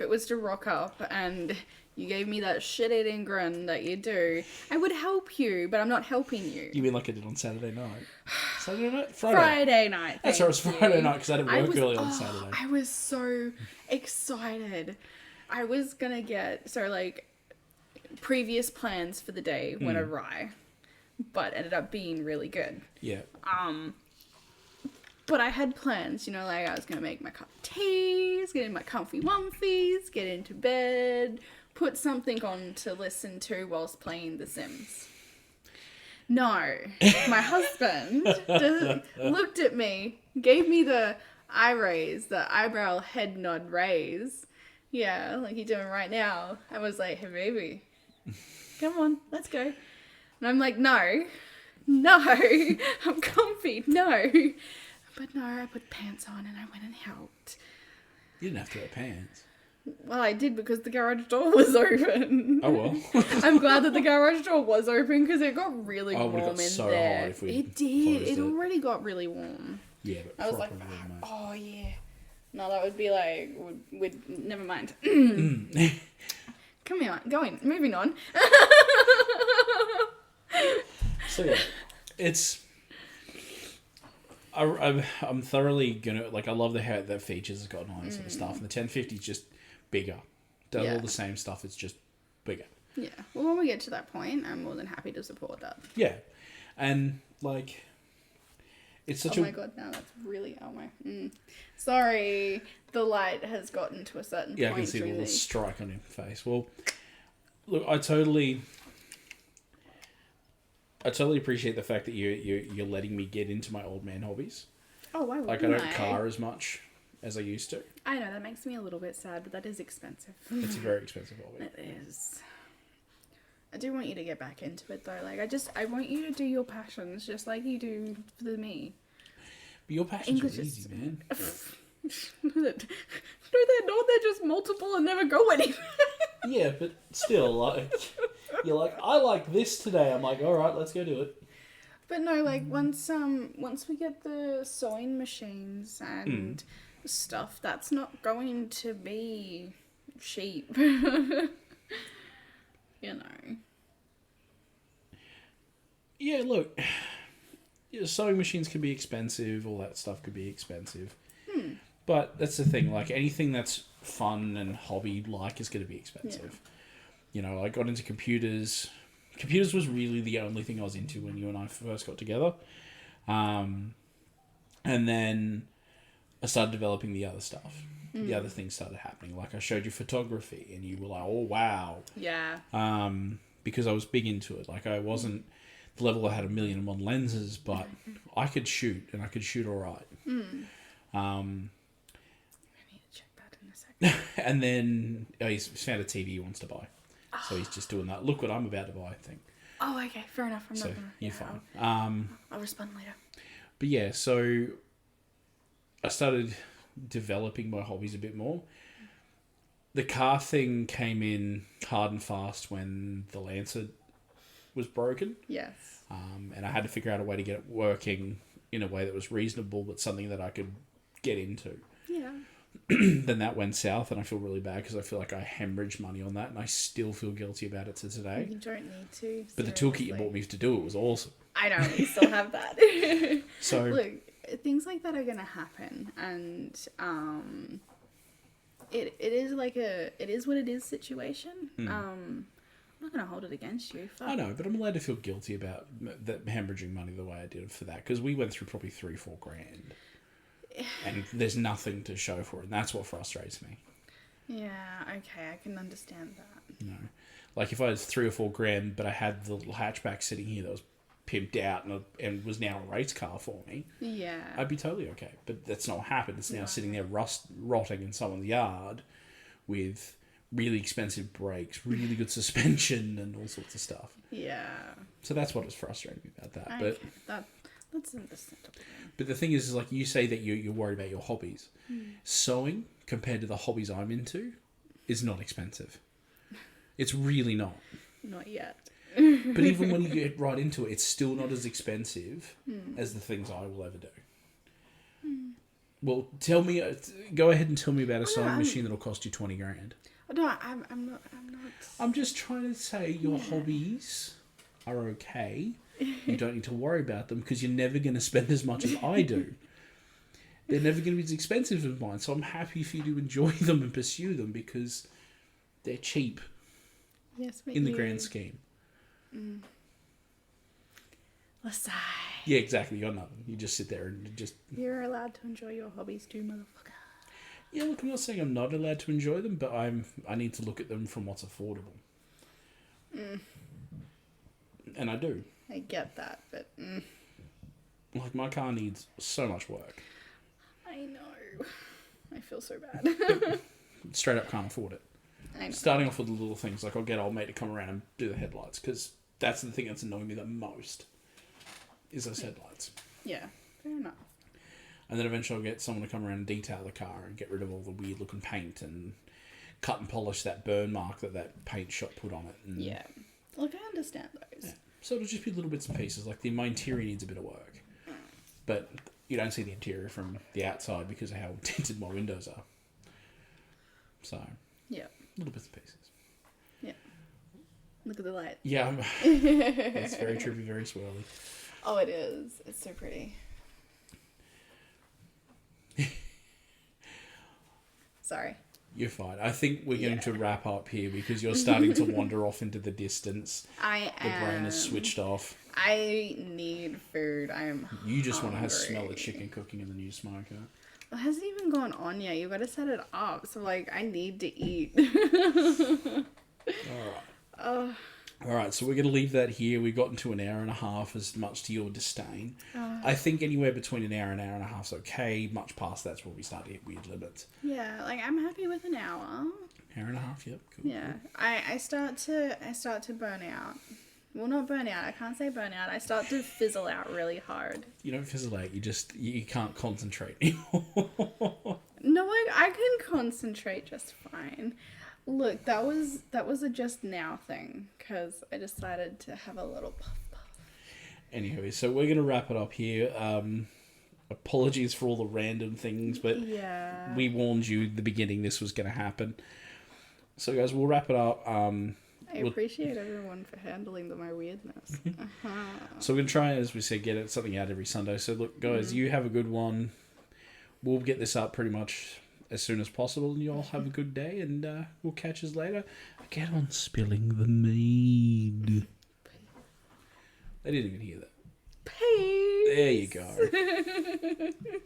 it was to rock up and you gave me that shit-eating grin that you do, I would help you, but I'm not helping you. You mean like I did on Saturday night? Saturday night? Friday night. That's right, it was Friday night because I didn't work early on Saturday. I was so excited. I was gonna get, previous plans for the day went awry, but ended up being really good. Yeah. But I had plans, like I was gonna make my cup of teas, get in my comfy wumfies, get into bed, put something on to listen to whilst playing The Sims. No, my husband looked at me, gave me the eye raise, the eyebrow head nod raise. Yeah, like you're doing right now. I was like, hey baby, come on, let's go. And I'm like, no, I'm comfy, no. But no, I put pants on and I went and helped. You didn't have to wear pants. Well, I did because the garage door was open. Oh well. I'm glad that the garage door was open because it got really Oh, it would've warm got in so there. hot if we It did. closed It it. already got really warm. Yeah, but I was like, proper warm, mate. oh yeah. No, that would be like, would never mind. Come on, going, moving on. So yeah, it's. I'm thoroughly gonna like. I love how that features has got nice and stuff, and the 1050 is just bigger. Does all the same stuff. It's just bigger. Yeah. Well, when we get to that point, I'm more than happy to support that. Yeah, and like, it's such Oh my god! Now that's really Sorry, the light has gotten to a certain point. Yeah, I can see the little strike on your face. Well, look, I totally appreciate the fact that you're letting me get into my old man hobbies. Oh, why wouldn't I don't car as much as I used to. I know, that makes me a little bit sad, but that is expensive. It's a very expensive hobby. It is. I do want you to get back into it though. Like I want you to do your passions just like you do for me. But your passions English are is- easy, man. No, they're not. They're just multiple and never go anywhere. Yeah, but still, like, you're like, I like this today. I'm like, all right, let's go do it. But no, like once we get the sewing machines and stuff, that's not going to be cheap. You know. Yeah, look, sewing machines can be expensive. All that stuff could be expensive. But that's the thing. Like anything that's fun and hobby-like is going to be expensive. Yeah. You know, I got into computers. Computers was really the only thing I was into when you and I first got together. And then I started developing the other stuff. The other things started happening. Like I showed you photography and you were like, oh, wow. Yeah. Because I was big into it. Like I wasn't the level I had 1,000,001 lenses, but I could shoot and I could shoot all right. I need to check that in a second. And then he's found a TV he wants to buy. So he's just doing that. Look what I'm about to buy thing. Oh, okay. Fair enough. I'm So not gonna... you're fine. I'll respond later. But yeah, so I started developing my hobbies a bit more. The car thing came in hard and fast when the Lancer was broken. Yes. And I had to figure out a way to get it working in a way that was reasonable, but something that I could get into. Yeah. Then that went south, and I feel really bad because I feel like I hemorrhaged money on that, and I still feel guilty about it to today. You don't need to. But the toolkit you bought me to do it was awesome. I know, we still have that. So look, things like that are gonna happen, and it is like it is what it is situation. I'm not gonna hold it against you. Fuck. I know, but I'm allowed to feel guilty about that hemorrhaging money the way I did for that, because we went through probably 3-4 grand, and there's nothing to show for it, and that's what frustrates me. Yeah, okay, I can understand that. You know, like if I had 3 or 4 grand, but I had the little hatchback sitting here that was pimped out and was now a race car for me, Yeah. I'd be totally okay. But that's not what happened. It's now sitting there rotting in someone's yard with really expensive brakes, really good suspension, and all sorts of stuff. Yeah. So that's what was frustrating me about that. Okay. That's understandable. But the thing is like you say that you're worried about your hobbies. Sewing, compared to the hobbies I'm into, is not expensive. It's really not. Not yet. But even when you get right into it, it's still not as expensive as the things I will ever do. Well, tell me, go ahead and tell me about a sewing machine that'll cost you 20 grand. No, I'm not. I'm just trying to say your hobbies are okay. You don't need to worry about them because you're never going to spend as much as I do. They're never going to be as expensive as mine, so I'm happy for you to enjoy them and pursue them because they're cheap Yes, in the grand scheme. Let's Yeah, exactly. You're nothing. You just sit there and just... You're allowed to enjoy your hobbies too, motherfucker. Yeah, look, I'm not saying I'm not allowed to enjoy them, but I need to look at them from what's affordable. And I do. I get that, but... Like, my car needs so much work. I know. I feel so bad. Straight up can't afford it. I know. Starting off with the little things, like I'll get old mate to come around and do the headlights, because that's the thing that's annoying me the most, is those headlights. Yeah, fair enough. And then eventually I'll get someone to come around and detail the car and get rid of all the weird looking paint and cut and polish that burn mark that paint shot put on it. And, Yeah. Look, I understand those. Yeah. So it'll just be little bits and pieces. Like my interior needs a bit of work. But you don't see the interior from the outside because of how tinted my windows are. So, yeah. Little bits and pieces. Yeah. Look at the light. Yeah. It's very trippy, very swirly. Oh, it is. It's so pretty. Sorry. You're fine. I think we're going to wrap up here because you're starting to wander off into the distance. I am. The brain is switched off. I need food. I am You just hungry. want to smell the chicken cooking in the new smoker. It hasn't even gone on yet. You've got to set it up. So, like, I need to eat. All right, so we're going to leave that here. We've gotten to an hour and a half, as much to your disdain. I think anywhere between an hour and a half is okay. Much past that's where we start to hit weird limits. Yeah, like, I'm happy with an hour. Hour and a half, yep. Cool. Yeah, I start to burn out. Well, not burn out. I can't say burn out. I start to fizzle out really hard. You don't fizzle out. You can't concentrate anymore. No, I can concentrate just fine. Look, that was a just now thing because I decided to have a little puff. Anyway, so we're gonna wrap it up here. Apologies for all the random things, but we warned you at the beginning this was gonna happen. So guys, we'll wrap it up. I appreciate everyone for handling my weirdness. So we're going to try, as we said, get something out every Sunday. So look, guys, you have a good one. We'll get this up pretty much as soon as possible, and you all have a good day, and we'll catch us later. Get on spilling the mead. They didn't even hear that. Peace. There you go.